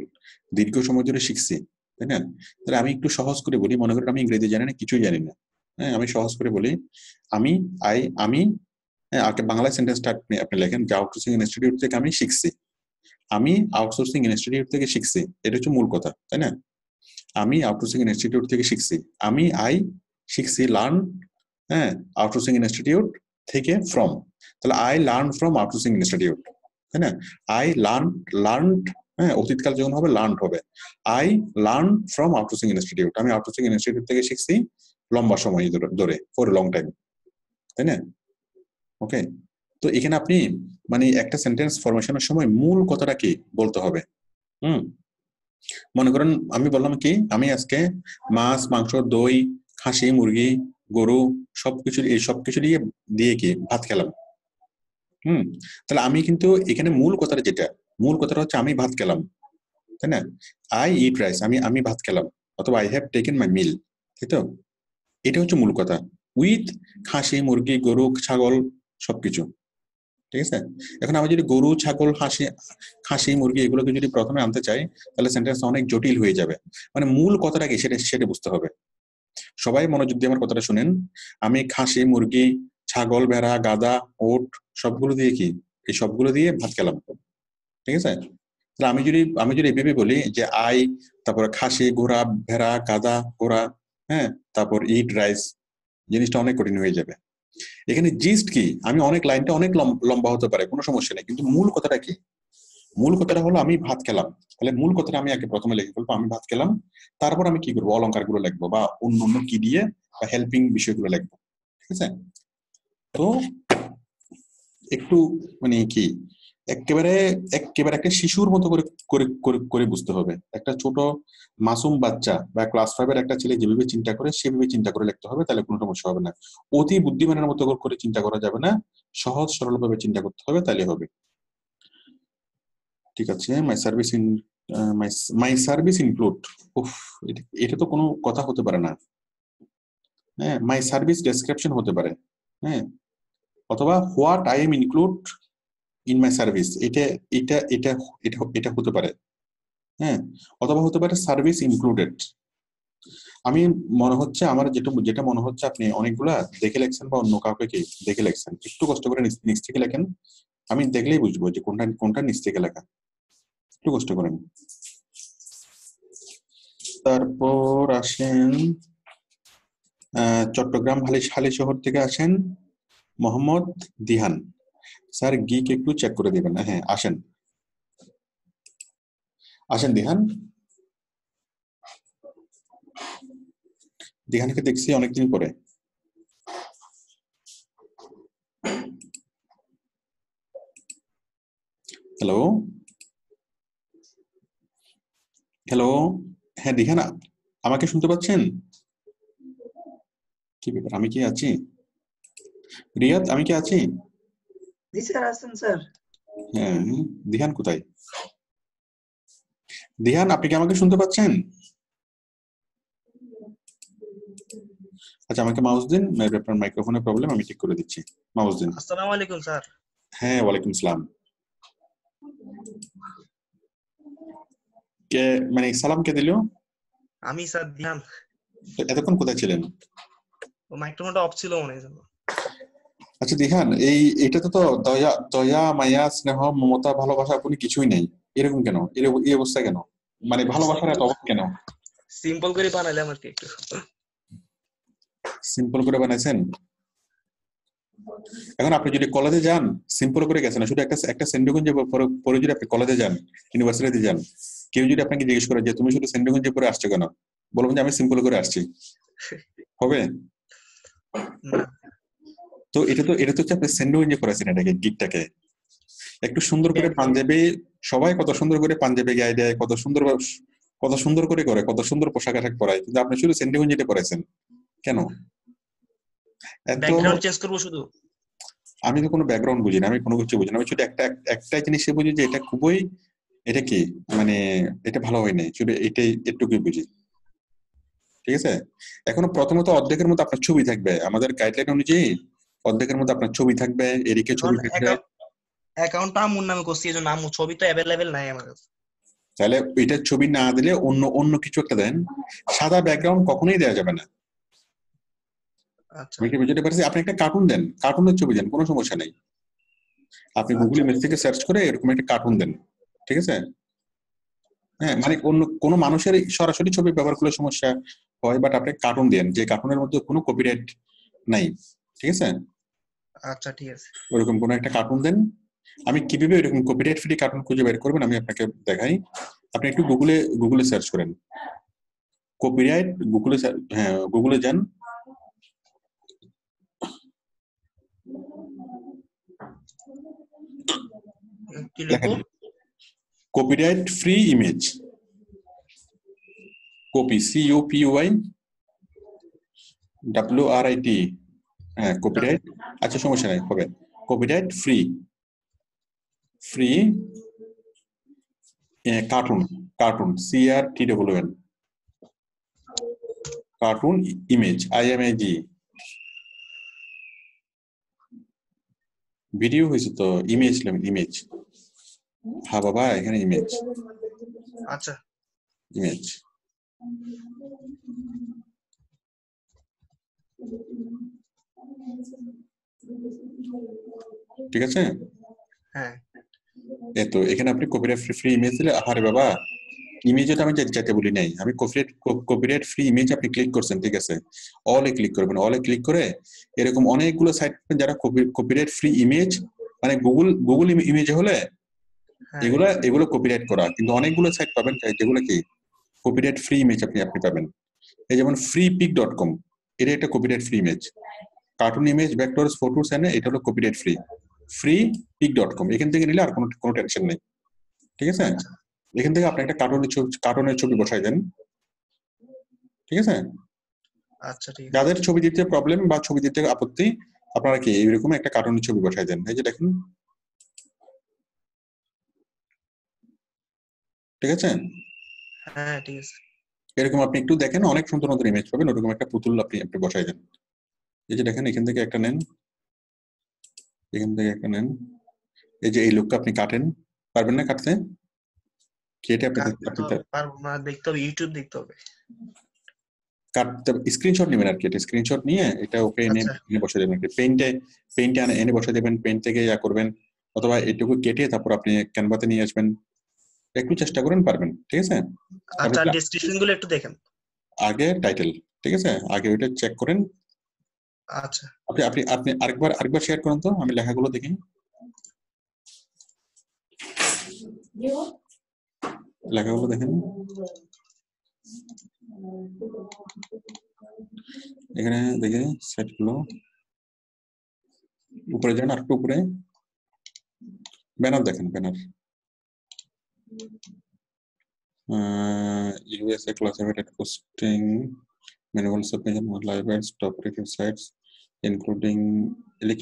[SPEAKER 1] দীর্ঘ সময় ধরে শিখছি, তাই না? তাহলে আমি একটু সহজ করে বলি, মনে করেন আমি ইংরেজি জানি না, কিছুই জানি না, হ্যাঁ, আমি সহজ করে বলি, আমি বাংলায় সেন্টেন্সটা আপনি লেখেন যে আউটসোর্সিং ইনস্টিটিউট থেকে আমি শিখছি, আমি আউটসোর্সিং ইনস্টিটিউট থেকে শিখছি, এটা হচ্ছে মূল কথা, তাই না? আমি আউটসোর্সিং ইনস্টিটিউট থেকে শিখছি, আমি শিখছি লার্ন, হ্যাঁ, আউটসোর্সিং ইনস্টিটিউট থেকে ফ্রম, তাহলে I learn from outsourcing institute, তাই না? আই লার্নড, হ্যাঁ, অতীতকাল যখন হবে লার্নড হবে, I learn from outsourcing institute, আমি আউটসোর্সিং ইনস্টিটিউট থেকে শিখছি লম্বা সময় ধরে, ফর লং টাইম, তাই না? ওকে, তো এখানে আপনি মানে একটা সেন্টেন্স ফরমেশনের সময় মূল কথাটা কি বলতে হবে। মনে করেন আমি বললাম কি, আমি আজকে মাছ, মাংস, দই, খাসি, মুরগি, গরু সবকিছু দিয়ে কি ভাত খেলাম। তাহলে আমি কিন্তু এখানে মূল কথাটা হচ্ছে আমি ভাত খেলাম, তাই না? আই ইট রাইস, আমি ভাত খেলাম, অথবা আই হ্যাভ টেকেন মাই মিল, তাই তো? এটা হচ্ছে মূল কথা, উইথ খাসি, মুরগি, গরু, ছাগল সবকিছু, ঠিক আছে। এখন আমি যদি গরু, ছাগল, খাসি, মুরগি এগুলোকে যদি প্রথমে আনতে চাই তাহলে সেন্টেন্স অনেক জটিল হয়ে যাবে, মানে মূল কথাটা কি সেটা বুঝতে হবে। সবাই মনোযোগ দিয়ে আমার কথাটা শুনেন, আমি খাসি, মুরগি, ছাগল, ভেড়া, গাদা, ওট সবগুলো দিয়ে ভাত খেলাম, ঠিক আছে। তাহলে আমি যদি এভাবে বলি যে তারপরে খাসি, ঘোড়া, ভেড়া, গাদা, ঘোড়া, হ্যাঁ, তারপর ইট রাইস, জিনিসটা অনেক কঠিন হয়ে যাবে। এখানে জিস্ট কি, আমি লাইনটা অনেক লম্বা হতে পারে, কোনো সমস্যা নেই, কিন্তু মূল কথাটা কি? মূল কথাটা হলো আমি ভাত খেলাম, তাহলে মূল কথাটা আমি আগে প্রথমে লিখে ফেলবো, আমি ভাত খেলাম, তারপর আমি কি করবো, অলংকার গুলো লিখবো বা অন্য কি দিয়ে বা হেল্পিং বিষয়গুলো লিখবো, ঠিক আছে। তো একটু মানে কি একেবারে একটা শিশুর মতো করে বুঝতে হবে। একটা ছোট মাসুম বাচ্চা বা ক্লাস 5 এর একটা ছেলে যেভাবে চিন্তা করে সেভাবে চিন্তা করে লিখতে হবে, তাহলে কোনো সমস্যা হবে না। অতি বুদ্ধিমানের মতো করে চিন্তা করা যাবে না, সহজ সরল ভাবে চিন্তা করতে হবে, তাহলে হবে, ঠিক আছে। মাই সার্ভিস ইনক্লুড, এটা তো কোনো কথা হতে পারে না, হ্যাঁ। মাই সার্ভিস ডেসক্রিপশন হতে পারে, হ্যাঁ, অথবা what I am include in my service, এটা হতে পারে, হ্যাঁ, অথবা হতে পারে সার্ভিস ইনক্লুডেড। আমি মনে হচ্ছে আমার যেটা মনে হচ্ছে আপনি অনেকগুলা দেখে লেখছেন বা অন্য কাউকে কি দেখে লেখছেন, একটু কষ্ট করে নিচ থেকে লেখেন, আমি দেখলেই বুঝবো যে কোনটা নিচ থেকে লেখা, একটু কষ্ট করেন। তারপর আসেন চট্টগ্রাম হালি শহর থেকে আসেন মোহাম্মদ দিহান স্যার, গিক একটু চেক করে দিবেন। হ্যাঁ, আসেন দিহানকে দেখছি অনেকদিন পরে। হ্যালো, হ্যাঁ দিহান, আমাকে শুনতে পাচ্ছেন? কি ব্যাপার, আমি কি আছি? রিয়াদ, আমি কি আছি?
[SPEAKER 7] জি স্যার, আছেন স্যার।
[SPEAKER 1] হ্যাঁ, দিহান কোথায়? দিহান, আপনি কি আমাকে শুনতে পাচ্ছেন? আচ্ছা আমাকে মাউস দিন, মেবি আপনার মাইক্রোফোনের প্রবলেম, আমি ঠিক করে দিচ্ছি। মাউস দিন।
[SPEAKER 13] আসসালামু আলাইকুম স্যার।
[SPEAKER 1] হ্যাঁ ওয়ালাইকুম সালাম। কে মানে সালাম কে দিল?
[SPEAKER 13] আমি স্যার দিহান।
[SPEAKER 1] এতক্ষণ কোথায় ছিলেন?
[SPEAKER 13] ও মাইক্রোফোনটা অফ ছিল মনে হয়।
[SPEAKER 1] আচ্ছা দিহান, এটা তো দয়া দয়া মায়া স্নেহ মমতা ভালোবাসা কোনো কিছুই নেই, এরকম কেন? এই অবস্থা কেন? মানে ভালোবাসার এত অভাব কেন?
[SPEAKER 13] সিম্পল করে বানাইলাম আর কি, একটু
[SPEAKER 1] সিম্পল করে বানাইছেন। এখন আপনি যদি কলেজে যান, সিম্পল করে গেছেন না, শুধু একটা সেন্ডোগঞ্জে পরে যদি আপনি কলেজে যান, ইউনিভার্সিটিতে যান, কেউ যদি আপনাকে জিজ্ঞেস করে যে তুমি শুধু সেন্ডোগঞ্জে পরে আসছো কেন, বলবেন যে আমি সিম্পল করে আসছি, হবে? তো এটা তো হচ্ছে আপনি সেন্ডোগঞ্জে করেছেন এটাকে, গিকটাকে একটু সুন্দর করে পাঞ্জাবি, সবাই কত সুন্দর করে পাঞ্জাবি গায়ে দেয়, কত সুন্দর করে করে, কত সুন্দর পোশাক আশাক পরায়, কিন্তু আপনি শুধু সেন্ডোগঞ্জে পরেছেন কেন?
[SPEAKER 13] ব্যাকগ্রাউন্ড চেঞ্জ করব শুধু।
[SPEAKER 1] আমি তো কোনো ব্যাকগ্রাউন্ড বুঝি না, আমি কোনো কিছু বুঝি না, আমি শুধু একটা জিনিসই বুঝি যে এটা খুবই, এটা কি মানে এটা ভালো হয় নাই, শুধু এটাই এটুকুই বুঝি, ঠিক আছে? এখনো প্রথমত অর্ধেকের মতো আপনার ছবি থাকবে, আমাদের গাইডলাইন অনুযায়ী অর্ধেকের মতো আপনার ছবি থাকবে, এদিকে ছবি থাকবে।
[SPEAKER 13] অ্যাকাউন্টটা আমুর নামে করছি, এজন্য আমু ছবি তো অ্যাভেলেবেল নাই আমার কাছে।
[SPEAKER 1] তাহলে ওইটার ছবি না দিলে অন্য কিছু একটা দেন, সাদা ব্যাকগ্রাউন্ড কখনোই দেওয়া যাবে না। আমি কি বুঝতে পারছি? আপনি একটা কার্টুন দেন, কার্টুনের ছবি দেন, কোনো সমস্যা নেই। আপনি গুগল ইমেজ থেকে সার্চ করে এরকম একটা কার্টুন দেন, ঠিক আছে? হ্যাঁ, মানে অন্য কোনো মানুষের সরাসরি ছবি ব্যবহার করলে সমস্যা হয়, বাট আপনি কার্টুন দেন যে কার্টুনের মধ্যে কোনো কপিরাইট নাই, ঠিক আছে?
[SPEAKER 13] আচ্ছা ঠিক আছে।
[SPEAKER 1] ওরকম কোনো একটা কার্টুন দেন। আমি কিভাবে এরকম কপিরাইট ফ্রি কার্টুন খুঁজে বের করবেন আমি আপনাকে দেখাই। আপনি একটু গুগলে সার্চ করেন কপিরাইট, গুগলে যান, copyright free image, copy COPYWRIT, হ্যাঁ কপিরাইট। আচ্ছা সমস্যা নাই, হবে copyright free cartoon CRTWN cartoon image IMAG video হয়েছে তো, ইমেজ হ্যাঁ বাবা এখানে ইমেজ,
[SPEAKER 13] আচ্ছা
[SPEAKER 1] ইমেজ ঠিক আছে?
[SPEAKER 13] হ্যাঁ
[SPEAKER 1] এতো এখানে আপনি কপিরাইট ফ্রি ইমেজ দিলে, আরে বাবা ইমেজটা আমি যেতে বলি নাই, আমি কপিরাইট ফ্রি ইমেজ আপনি ক্লিক করছেন, ঠিক আছে? অলে ক্লিক করবেন, অলে ক্লিক করে এরকম অনেকগুলো সাইট পাবেন যারা কপিরাইট ফ্রি ইমেজ, মানে গুগল ইমেজ হলে এগুলো কপিরাইট করা, কিন্তু অনেকগুলো সাইট পাবেন যেগুলো কি কপিরাইট ফ্রি ইমেজ আপনি পাবেন। এই যেমন freepik.com, এটা একটা copyright free image, cartoon image vectors photos এনে, এটা হলো কপিরাইট ফ্রি। freepik.com এখান থেকে নিলে আর কোনো টেনশন নেই, ঠিক আছে? এখান থেকে আপনি একটা কার্টুনের ছবি বসাই দেন, ঠিক আছে?
[SPEAKER 13] আচ্ছা ঠিক আছে।
[SPEAKER 1] যাদের ছবি দিতে প্রবলেম বা ছবি দিতে আপত্তি, আপনারা কি এরকম একটা কার্টুনের ছবি বসাই দেন, এই যে দেখুন, ঠিক আছে?
[SPEAKER 13] হ্যাঁ ঠিক আছে।
[SPEAKER 1] এরকম আপনি একটু দেখেন, অনেক সুন্দর সুন্দর ইমেজ পাবেন, ওরকম একটা পুতুল আপনি বসাই দেন। এই যে দেখেন এখান থেকে একটা নেন, এখান থেকে একটা নেন, এই যে এই লোকটা আপনি কাটেন, পারবেন না কাটতে? কেটে আপনি
[SPEAKER 13] পারবো না, দেখতে হবে, ইউটিউব দেখতে হবে।
[SPEAKER 1] কাটতে স্ক্রিনশট নেবেন আর কি, এটা স্ক্রিনশট নিয়ে এটা ওকে এনে বসে দেবেন, পেইন্টে এনে বসে দেবেন, পেইন্ট থেকে ইয়া করবেন, অথবা এটুকু কেটে তারপর আপনি ক্যানভাতে নিয়ে আসবেন, একটু চেষ্টা করেন, পারবেন, ঠিক আছে?
[SPEAKER 13] আচ্ছা ডেসক্রিপশন গুলো একটু দেখেন।
[SPEAKER 1] আগে টাইটেল, ঠিক আছে? আগে ওইটা চেক করেন।
[SPEAKER 13] আচ্ছা
[SPEAKER 1] আপনি আরেকবার শেয়ার করুন তো, আমি লেখাগুলো দেখি। লেখাগুলো দেখেন, এখানে দেখে সেটগুলো উপরে যান, আর একটু উপরে ব্যানার দেখেন, banner USA classified posting manual submission on live ads top rated sites including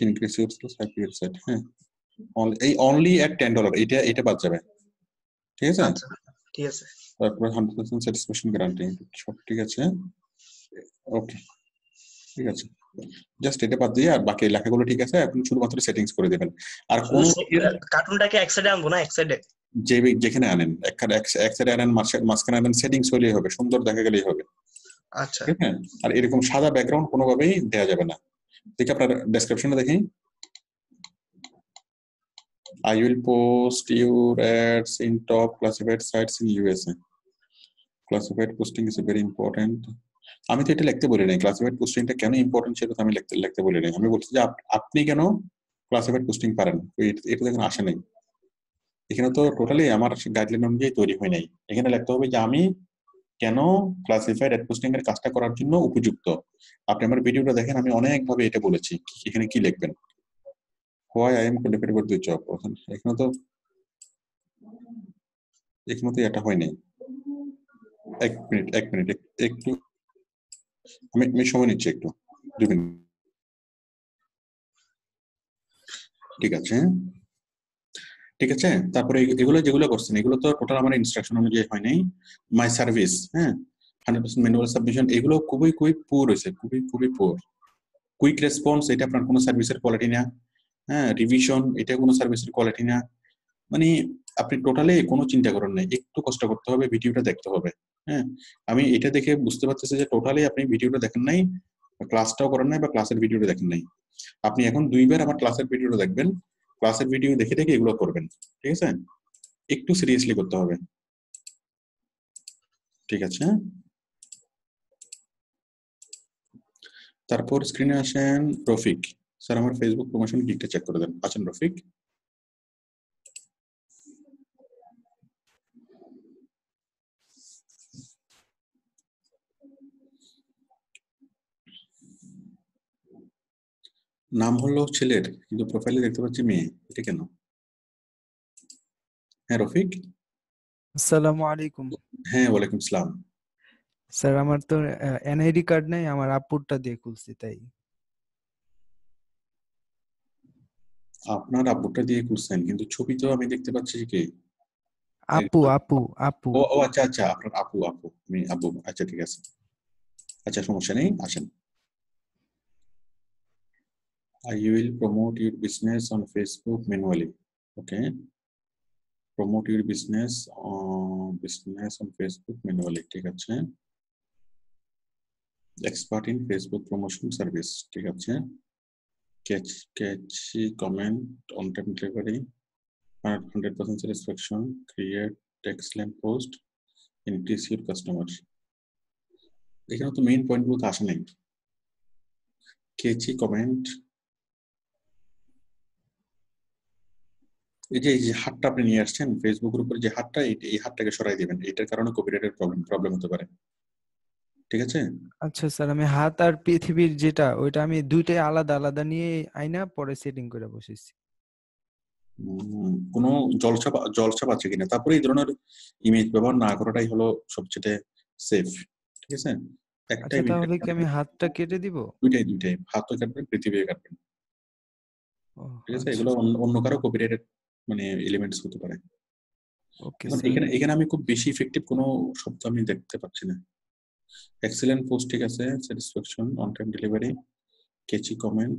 [SPEAKER 1] increasive site site, হ্যাঁ only at $10, এটা বাদ যাবে, ঠিক আছে?
[SPEAKER 13] আচ্ছা ঠিক আছে।
[SPEAKER 1] তারপর 100% স্যাটিসফ্যাকশন গ্যারান্টি, সব ঠিক আছে, ওকে। ঠিক আছে, জাস্ট এটা বাদ দিয়ে আর বাকি লেখাগুলো ঠিক আছে, এখন শুধুমাত্র সেটিংস করে দেবেন। আর
[SPEAKER 13] শুধু
[SPEAKER 1] কোন
[SPEAKER 13] কার্টুনটাকে এক সাইডে আনবো না, এক সাইডে
[SPEAKER 1] যেখানে আনেন এক সাইডে আনেন, মাঝখানে আনেন, সেটিংস হলেই হবে, সুন্দর দেখা গেলেই হবে।
[SPEAKER 13] আচ্ছা
[SPEAKER 1] ঠিক আছে, আর এরকম সাদা ব্যাকগ্রাউন্ড কোনোভাবেই দেওয়া যাবে না। ঠিক, আপনার ডেসক্রিপশনে দেখি, I will post your ads in top classified sites in USA. Classified posting is very important. আমি তো এটা লিখতে বলি নাই, ক্লাসিফাইড পোস্টিংটা কেন ইম্পর্টেন্ট সেটা তো আমি লিখতে বলি নাই। আমি বলছি যে আপনি কেন ক্লাসিফাইড পোস্টিং পারেন, এটা দেখুন আসে নাই। এখানে তো টোটালি আমার গাইডলাইন অনুযায়ী তৈরি হয় নাই। এখানে লিখতে হবে যে আমি কেন ক্লাসিফাইড অ্যাড পোস্টিং এর কাজটা করার জন্য উপযুক্ত। আপনি আমার ভিডিওটা দেখেন, আমি অনেক ভাবে এটা বলেছি, এখানে কি লিখবেন, why I am qualified for the job। এখানে তো এটা হয় নাই। এক মিনিট একটু আমি সময় নিচ্ছি, একটু 2 মিনিট। ঠিক আছে, তারপরে এগুলো যেগুলো করছেন এগুলো তো টোটাল আমার ইনস্ট্রাকশন অনুযায়ী হয় নাই। মাই সার্ভিস, হ্যাঁ, 100% ম্যানুয়াল সাবমিশন, এগুলো খুবই পুর হয়েছে, খুবই পুর। কুইক রেসপন্স, এটা আপনার কোনো সার্ভিসের কোয়ালিটি না। হ্যাঁ, রিভিশন, এটা কোনো সার্ভিসের কোয়ালিটি না। মানে আপনি টোটালি কোনো চিন্তা করেন নাই, একটু কষ্ট করতে হবে, ভিডিওটা দেখতে হবে। হ্যাঁ, আমি এটা দেখে বুঝতে পারতেছি যে টোটালি আপনি ভিডিওটা দেখেন নাই, ক্লাসটাও করেন নাই, বা ক্লাসের ভিডিওটা দেখেন নাই। আপনি এখন 2 বার আমার ক্লাসের ভিডিওটা দেখবেন, ক্লাসের ভিডিও দেখে এগুলো করবেন। ঠিক আছে, একটু সিরিয়াসলি করতে হবে। ঠিক আছে, তারপর স্ক্রিনে আসেন রফিক। স্যার আমার ফেসবুক প্রমোশন গিগটা চেক করে দেন। আছেন রফিক? নাম হলো ছেলের, কিন্তু প্রোফাইলে দেখতে পাচ্ছি মেয়ে, এটা কেন? হ্যাঁ রফিক।
[SPEAKER 14] আসসালামু আলাইকুম।
[SPEAKER 1] হ্যাঁ, ওয়ালাইকুম সালাম।
[SPEAKER 14] স্যার আমার তো এনআইডি কার্ড নাই, আমার আপুরটা দিয়ে খুলছি তাই।
[SPEAKER 1] আপনার আব্বুটা দিয়ে খুলছেন, কিন্তু ছবি তো আমি দেখতে পাচ্ছি কি
[SPEAKER 14] আপু।
[SPEAKER 1] ও আচ্ছা, আপনার আপু, আমি আব্বু, আচ্ছা ঠিক আছে, আচ্ছা সমস্যা নেই, আসেন। I will promote your business on Facebook manually. Okay, promote your business on Facebook manually. ঠিক আছে, expert in Facebook promotion service. ঠিক আছে, catchy comment, on time delivery, 100% satisfaction, create excellent post, increase your customer। এখানে তো main point গুলো তো আসে নাই। catchy comment, এই যে হাতটা আপনি নিয়ে আসছেন ফেসবুকের উপরে, যে হাতটা, এই হাতটাকে সরাই দিবেন, এটার কারণে কপিরাইটের প্রবলেম হতে পারে। ঠিক আছে,
[SPEAKER 14] আচ্ছা স্যার, আমি হাত আর পৃথিবীর যেটা ওইটা আমি দুইটাই আলাদা নিয়ে আইনা পরে সেটিং করে বসেছি।
[SPEAKER 1] কোনো জলছাপ আছে কিনা, তারপরে এই ধরনের ইমেজ ব্যবহার না করাটাই হলো সবচেয়ে সেফ। ঠিক আছে,
[SPEAKER 14] আচ্ছা তাহলে কি আমি হাতটা কেটে দিব?
[SPEAKER 1] দুইটাই হাতও কাটবেন, পৃথিবীও কাটবেন। ঠিক আছে, এগুলো অন্য কারো কপিরাইটেড মানে এলিমেন্টস হতে পারে।
[SPEAKER 14] ওকে
[SPEAKER 1] এখন
[SPEAKER 14] স্যার।
[SPEAKER 1] এখানে আমি খুব বেশি ইফেক্টিভ কোনো শব্দ আমি দেখতে পাচ্ছি না। এক্সেলেন্ট পোস্ট, ঠিক আছে, satisfaction, on time delivery, catchy comment,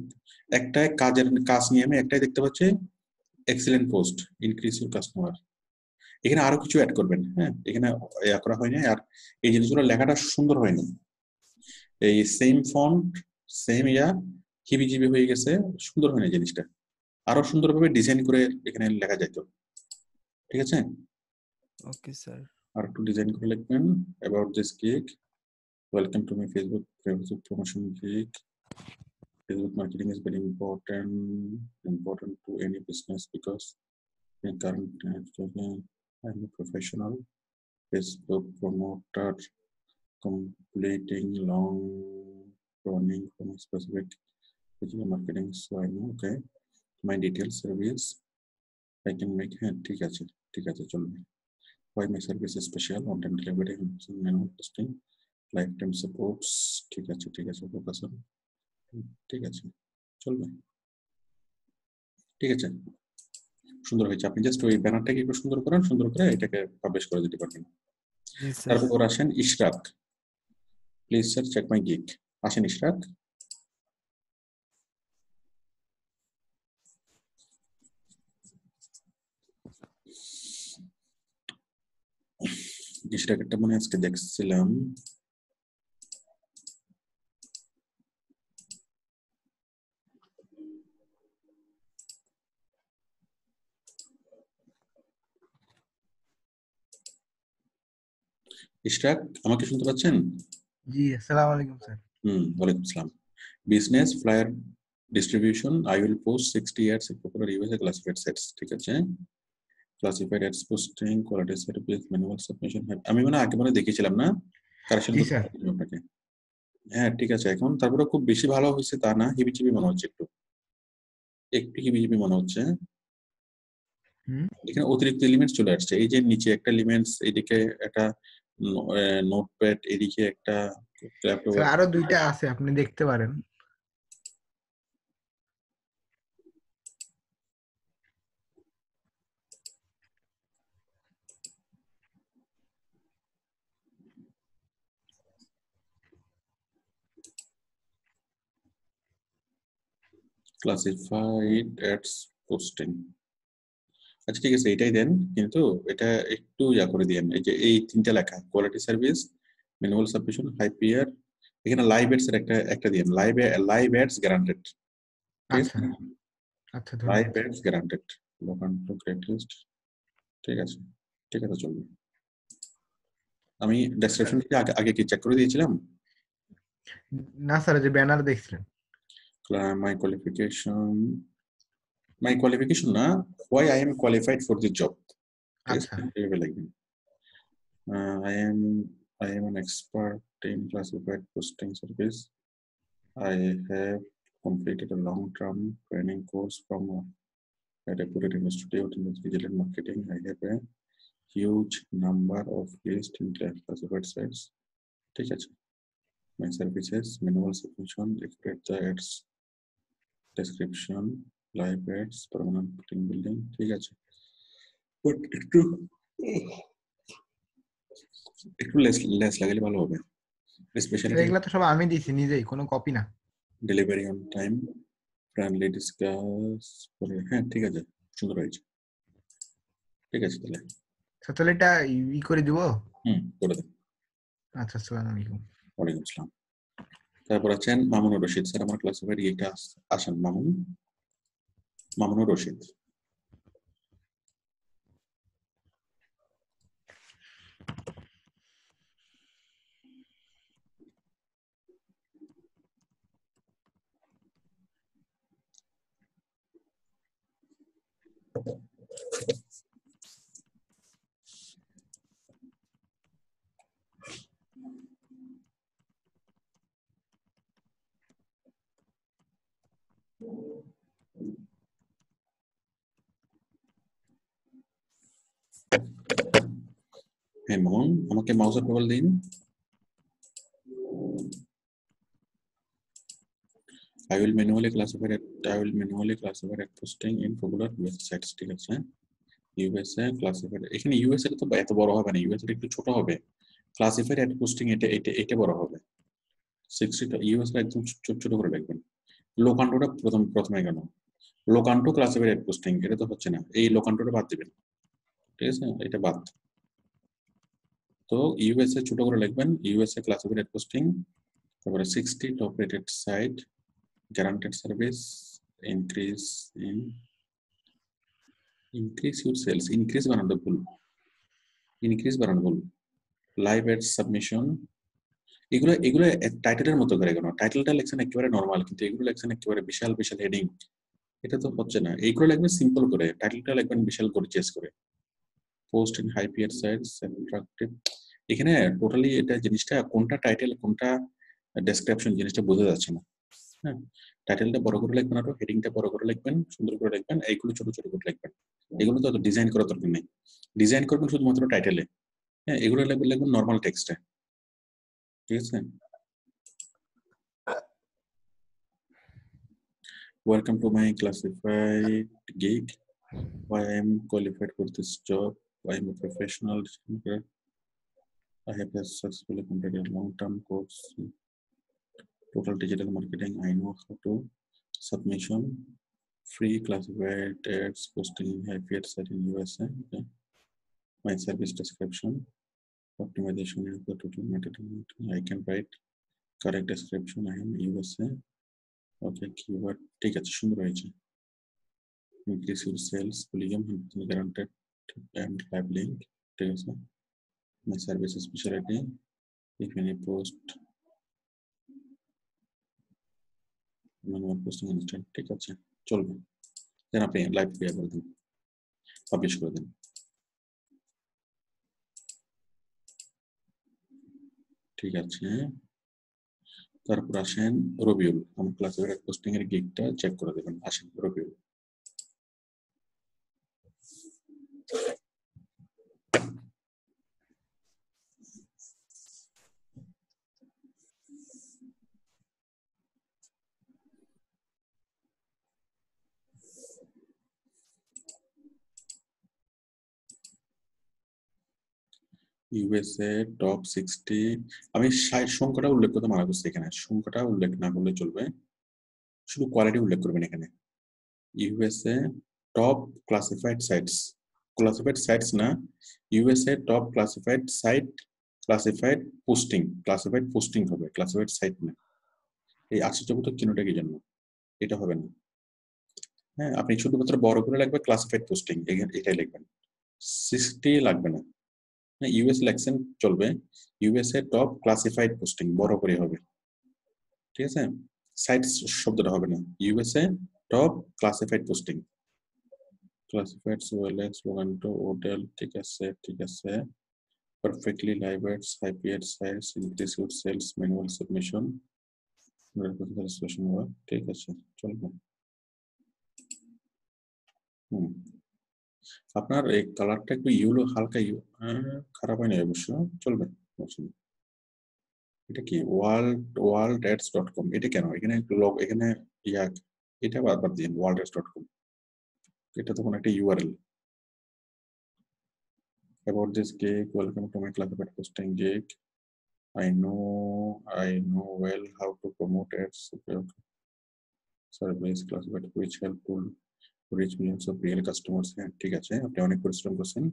[SPEAKER 1] একটাই কাজ নিয়ে আমি একটাই দেখতে পাচ্ছি, excellent post, increase your customer. এখানে আরো কিছু অ্যাড করবেন। হ্যাঁ, এখানে করা হয়নি, আর এই জিনিসগুলো লেখাটা সুন্দর হয়নি, এই সেম ফন্ট সেম হিবিজিবি হয়ে গেছে, সুন্দর হয়নি জিনিসটা, আরো সুন্দরভাবে ডিজাইন করে এখানে লেখা যাইতো। ঠিক আছে,
[SPEAKER 14] ওকে স্যার।
[SPEAKER 1] আর একটু ডিজাইন করে লিখবেন, about this gig, welcome to my Facebook promotion gig, Facebook marketing is very important to any business because in current times I'm a professional Facebook promoter completing long running from a specific digital marketing, so I know okay my detailed service I can make ঠিক আছে চলবে। Why my service is special, on time delivery, manual testing, lifetime supports। ঠিক আছে focus on, ঠিক আছে চলবে। ঠিক আছে, সুন্দর হয়েছে। আপনি জাস্ট ওই ব্যানারটাকে একটু সুন্দর করেন, সুন্দর করে এটাকে পাবলিশ করে দিতে পারবেন। তারপর আসেন Ishraq, please sir check my gig. আসেন ইশরাক। ইশরাক একটা মনে আজকে দেখছিলাম, ইশরাক আমাকে শুনতে পাচ্ছেন?
[SPEAKER 10] জি, আসসালামু আলাইকুম স্যার।
[SPEAKER 1] ওয়ালাইকুম আসসালাম। Business flyer distribution, I will post 60 ads in popular USA classified sites, ঠিক আছে? Classified ads posting, quality service, manual submission. আমি মানে আগে মনে দেখেছিলাম না, কারেকশন
[SPEAKER 10] জি
[SPEAKER 1] করতে
[SPEAKER 10] স্যার।
[SPEAKER 1] বলছিলাম আপনাকে। হ্যাঁ ঠিক আছে, এখন তারপরে খুব বেশি ভালো হয়েছে তা না, হিবিচিবি মনে হচ্ছে, একটু একটু হিবিচিবি মনে হচ্ছে। এখানে অতিরিক্ত এলিমেন্টস চলে আসছে, এই যে নিচে একটা এলিমেন্টস, এদিকে একটা নোটপ্যাড, এদিকে একটা ল্যাপটপ।
[SPEAKER 10] স্যার আরো দুইটা আছে, আপনি দেখতে পারেন।
[SPEAKER 1] ক্লাসিফাইড অ্যাডস পোস্টিং, আচ্ছা ঠিক আছে এটাই দেন, কিন্তু এটা একটু ইয়া করে দিয়েন। এই যে এই তিনটা লেখা, quality service, manual submission, high PR, এখানে লাইভ এডস এর একটা দিয়েন, লাইভ এডস গ্যারান্টেড। ঠিক আছে,
[SPEAKER 10] আচ্ছা আচ্ছা,
[SPEAKER 1] লাইভ
[SPEAKER 10] ধন্যবাদ।
[SPEAKER 1] Ads guaranteed, local to great list. ঠিক আছে, ঠিক আছে চলবে। আমি ডেসক্রিপশন আগে কি চেক করে দিয়েছিলাম?
[SPEAKER 10] না স্যার, যে ব্যানার দেখছিলেন।
[SPEAKER 1] মাই কোয়ালিফিকেশন না, why I am qualified for the job.
[SPEAKER 10] আচ্ছা।
[SPEAKER 1] এইভাবে লিখবেন। I am an expert in classified posting service. I have completed a long-term training course from a reputed institute in digital marketing. I have a huge number of lists in classified sites. ঠিক আছে, my services, manual submission, expert ads, description, live ads, permanent team building. ঠিক আছে, but একটু less লাগালে ভালো হবে, specially
[SPEAKER 10] এগুলো তো সব আমি দিয়েছি নিজেই, কোনো কপি না।
[SPEAKER 1] Delivery on time, friendly discuss করে। হ্যাঁ ঠিক আছে, সুন্দর হয়েছে। ঠিক আছে তাহলে
[SPEAKER 10] তাহলে এটা করে দিব।
[SPEAKER 1] করে দেন।
[SPEAKER 10] আচ্ছা, আসসালামু আলাইকুম।
[SPEAKER 1] ওয়ালাইকুম আসসালাম। তারপর আছেন মামুনুর রশিদ স্যার, আমার ক্লাসিফাইড এটা আসেন। মামুনুর রশিদ। হ্যাঁ মামুন, আমাকে মাউসের প্রবল দিন। I will manually classify at posting in popular US sites. ঠিক আছে, USA classified, এখানে USA তো এত বড় হবে না, USA একটু ছোট হবে। ক্লাসিফাইড এট পোস্টিং এটা বড় হবে। 60টা USA একদম ছোট ছোট করে লিখবেন। লোকান্টোটা প্রথমে কেন, লোকান্টো ক্লাসিফাইড এট পোস্টিং, এটা তো হচ্ছে না, এই লোকান্টোটা বাদ দিবেন। ঠিক আছে, এটা বাদ। তো USA ছোট করে লিখবেন, USA classified at posting, তারপরে 60 top rated site, guaranteed service, increase your sales, increase বানানো ভুল, live ads submission, এগুলো টাইটেলের মতো করে কেন, টাইটেলটা লেখছেন একেবারে নরমাল, কিন্তু এগুলো লেখছেন একেবারে বিশাল বিশাল হেডিং, এটা তো হচ্ছে না। এইগুলো লিখবেন সিম্পল করে, টাইটেলটা লিখবেন বিশাল গর্জিয়াস করে। Post in high PR sites, attractive, এখানে টোটালি এটা জিনিসটা কোনটা টাইটেল কোনটা ডেসক্রিপশন জিনিসটা বোঝা যাচ্ছে না। হ্যাঁ, টাইটেলটা বড় করে লিখবেন, আর হেডিংটা বড় করে লিখবেন, সুন্দর করে লিখবেন, এইগুলো ছোট ছোট করে লিখবেন। এগুলো তো ডিজাইন করার দরকার নেই, ডিজাইন করবেন শুধুমাত্র টাইটেলে। হ্যাঁ, এগুলো লিখবেন নর্মাল টেক্সটে। ঠিক আছে, welcome to my classified gig, why I am qualified for this job, I am a professional, I have successfully completed a long-term course, total digital marketing, I know how to submission, free classified ads posting in high site in USA. Okay. My service description, optimization of the total method. I can write correct description. I am USA. Okay, keyword ঠিক আছে, সুন্দর হয়েছে। Increase your sales volume and guaranteed and live link. ঠিক আছে। My service specialty. If any post manual posting instant, ঠিক আছে, চলবে। দেন আপনি লাইভ ক্রিয়া করে দিন, পাবলিশ করে দিন। ঠিক আছে, তারপর আসেন রবিউল। আমার ক্লাসিফাইড পোস্টিং এর গিগটা চেক করে দেবেন। আসেন রবিউল। ইউএসএ টপ 60, আমি সংখ্যাটা উল্লেখ করতে মানা করছি এখানে, সংখ্যাটা উল্লেখ না করলে চলবে, শুধু কোয়ালিটি উল্লেখ করবেন এখানে। USA top classified sites, classified sites না, USA top classified site, classified posting, classified posting হবে, ক্লাসিফাইড সাইট না। এই আশ্চর্যবোধক চিহ্নটা কি জন্য? এটা হবে না। হ্যাঁ, আপনি শুধুমাত্র বড় করে লাগবে ক্লাসিফাইড পোস্টিং, এটাই লিখবেন, 60 লাগবে না। ইউএস লেখছেন চলবে, ইউএসএ টপ ক্লাসিফাইড পোস্টিং বড় করে হবে, ঠিক আছে। সাইট শব্দটা হবে না, USA top classified posting, classified OLX Locanto hotel, ঠিক আছে ঠিক আছে। Perfectly live ads, hype ad sites, increase your sales, manual submission, ঠিক আছে চলবে। আপনার এই কালারটা একটু ইয়েলো, হালকা খারাপ হয় না অবশ্য, চলবে। এটা কি worldads.com, এটা কেন এখানে লগ, এখানে এটা বারবার দিন worldads.com, এটা তো কোনো একটা URL. about this gig, welcome to my classified posting gig. I know well how to promote ads, service classified which helpful reach millions of real customers. ঠিক আছে, আপনি অনেক পরিশ্রম করছেন।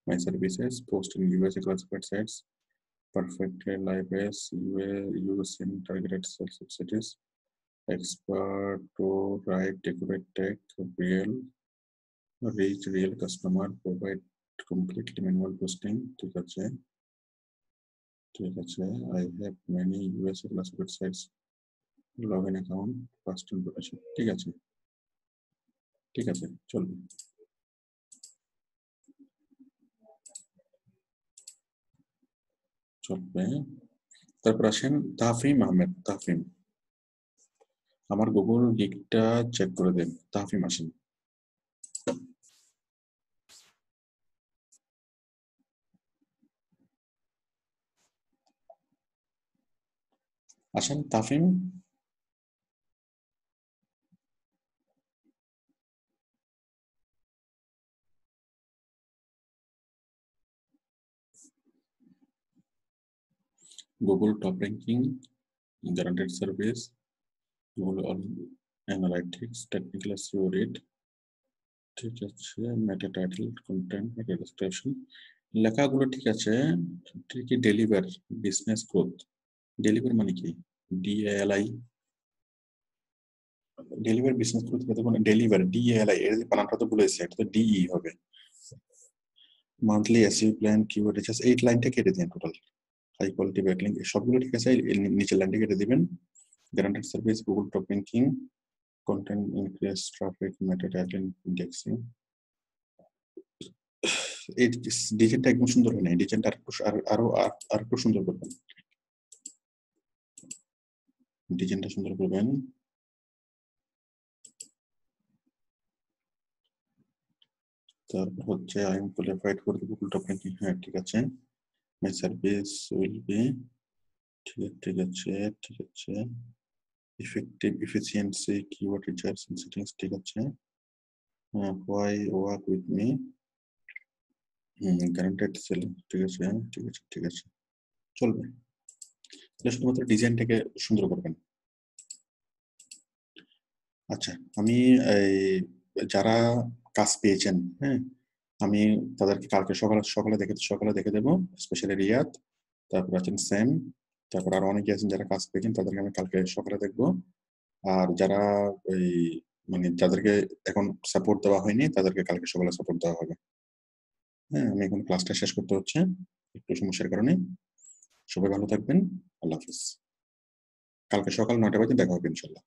[SPEAKER 1] My services post in USA classified sites, perfect live ads, use in targeted sales cities, expert to write accurate tech, reach real customer, provide completely manual posting. ঠিক আছে ঠিক আছে। I have many USA classified sites, login account, first information, ঠিক আছে ঠিক আছে চলবে। চলবে। তারপর আসেন তাহফিম আহমেদ। তাহফিম, আমার গুগল গিগটা চেক করে দেন। তাহফিম আসেন। আসেন তাহফিম। Google top ranking, guaranteed service, Google analytics, technical SEO rate, ঠিক আছে, মেটা টাইটেল, কন্টেন্ট, মেটা ডেসক্রিপশন, লেখাগুলো ঠিক আছে। ঠিক ডেলিভার, বিজনেস গ্রোথ, ডেলিভার মানে কি? DALI, deliver business growth, deliver DALI, এর বানানটা তো বলেছি, এটা তো DE হবে। Monthly SEO plan, keyword research, 8 লাইনটা কেটে দেন টোটাল। হাই কোয়ালিটি ব্যাকলিংক, সবগুলো ঠিক আছে, নিচের লাইনটা কেটে দিবেন। Guaranteed service, Google top ranking, content increase, traffic, meta title, indexing. এই ডিজাইনটা একদম সুন্দর হয় না, ডিজাইনটা আরো একটু সুন্দর করবেন, ডিজাইনটা সুন্দর করবেন। তারপর হচ্ছে I am qualified for Google top ranking, হ্যাঁ ঠিক আছে। মাই সার্ভিস উইল বি, ঠিক আছে ঠিক আছে। Effective, efficiency, keyword research, settings, ঠিক আছে। why work with me, guaranteed selling, ঠিক আছে ঠিক আছে ঠিক আছে চলবে। তাহলে শুধুমাত্র ডিজাইনটাকে সুন্দর করবেন। আচ্ছা, আমি যারা কাজ পেয়েছেন, হ্যাঁ, আমি তাদেরকে কালকে সকালে দেখে দেবো, স্পেশালি রিয়াদ, তারপর আছেন স্যাম, তারপর আরো অনেকে আছেন যারা কাজ পেয়েছেন, তাদেরকে আমি কালকে সকালে দেখবো। আর যারা ওই মানে যাদেরকে এখন সাপোর্ট দেওয়া হয়নি তাদেরকে কালকে সকালে সাপোর্ট দেওয়া হবে। হ্যাঁ, আমি এখন ক্লাসটা শেষ করতে হচ্ছে একটু সমস্যার কারণে। সবাই ভালো থাকবেন, আল্লাহ হাফিজ। কালকে সকাল 9টা বাজে দেখা হবে ইনশাল্লাহ।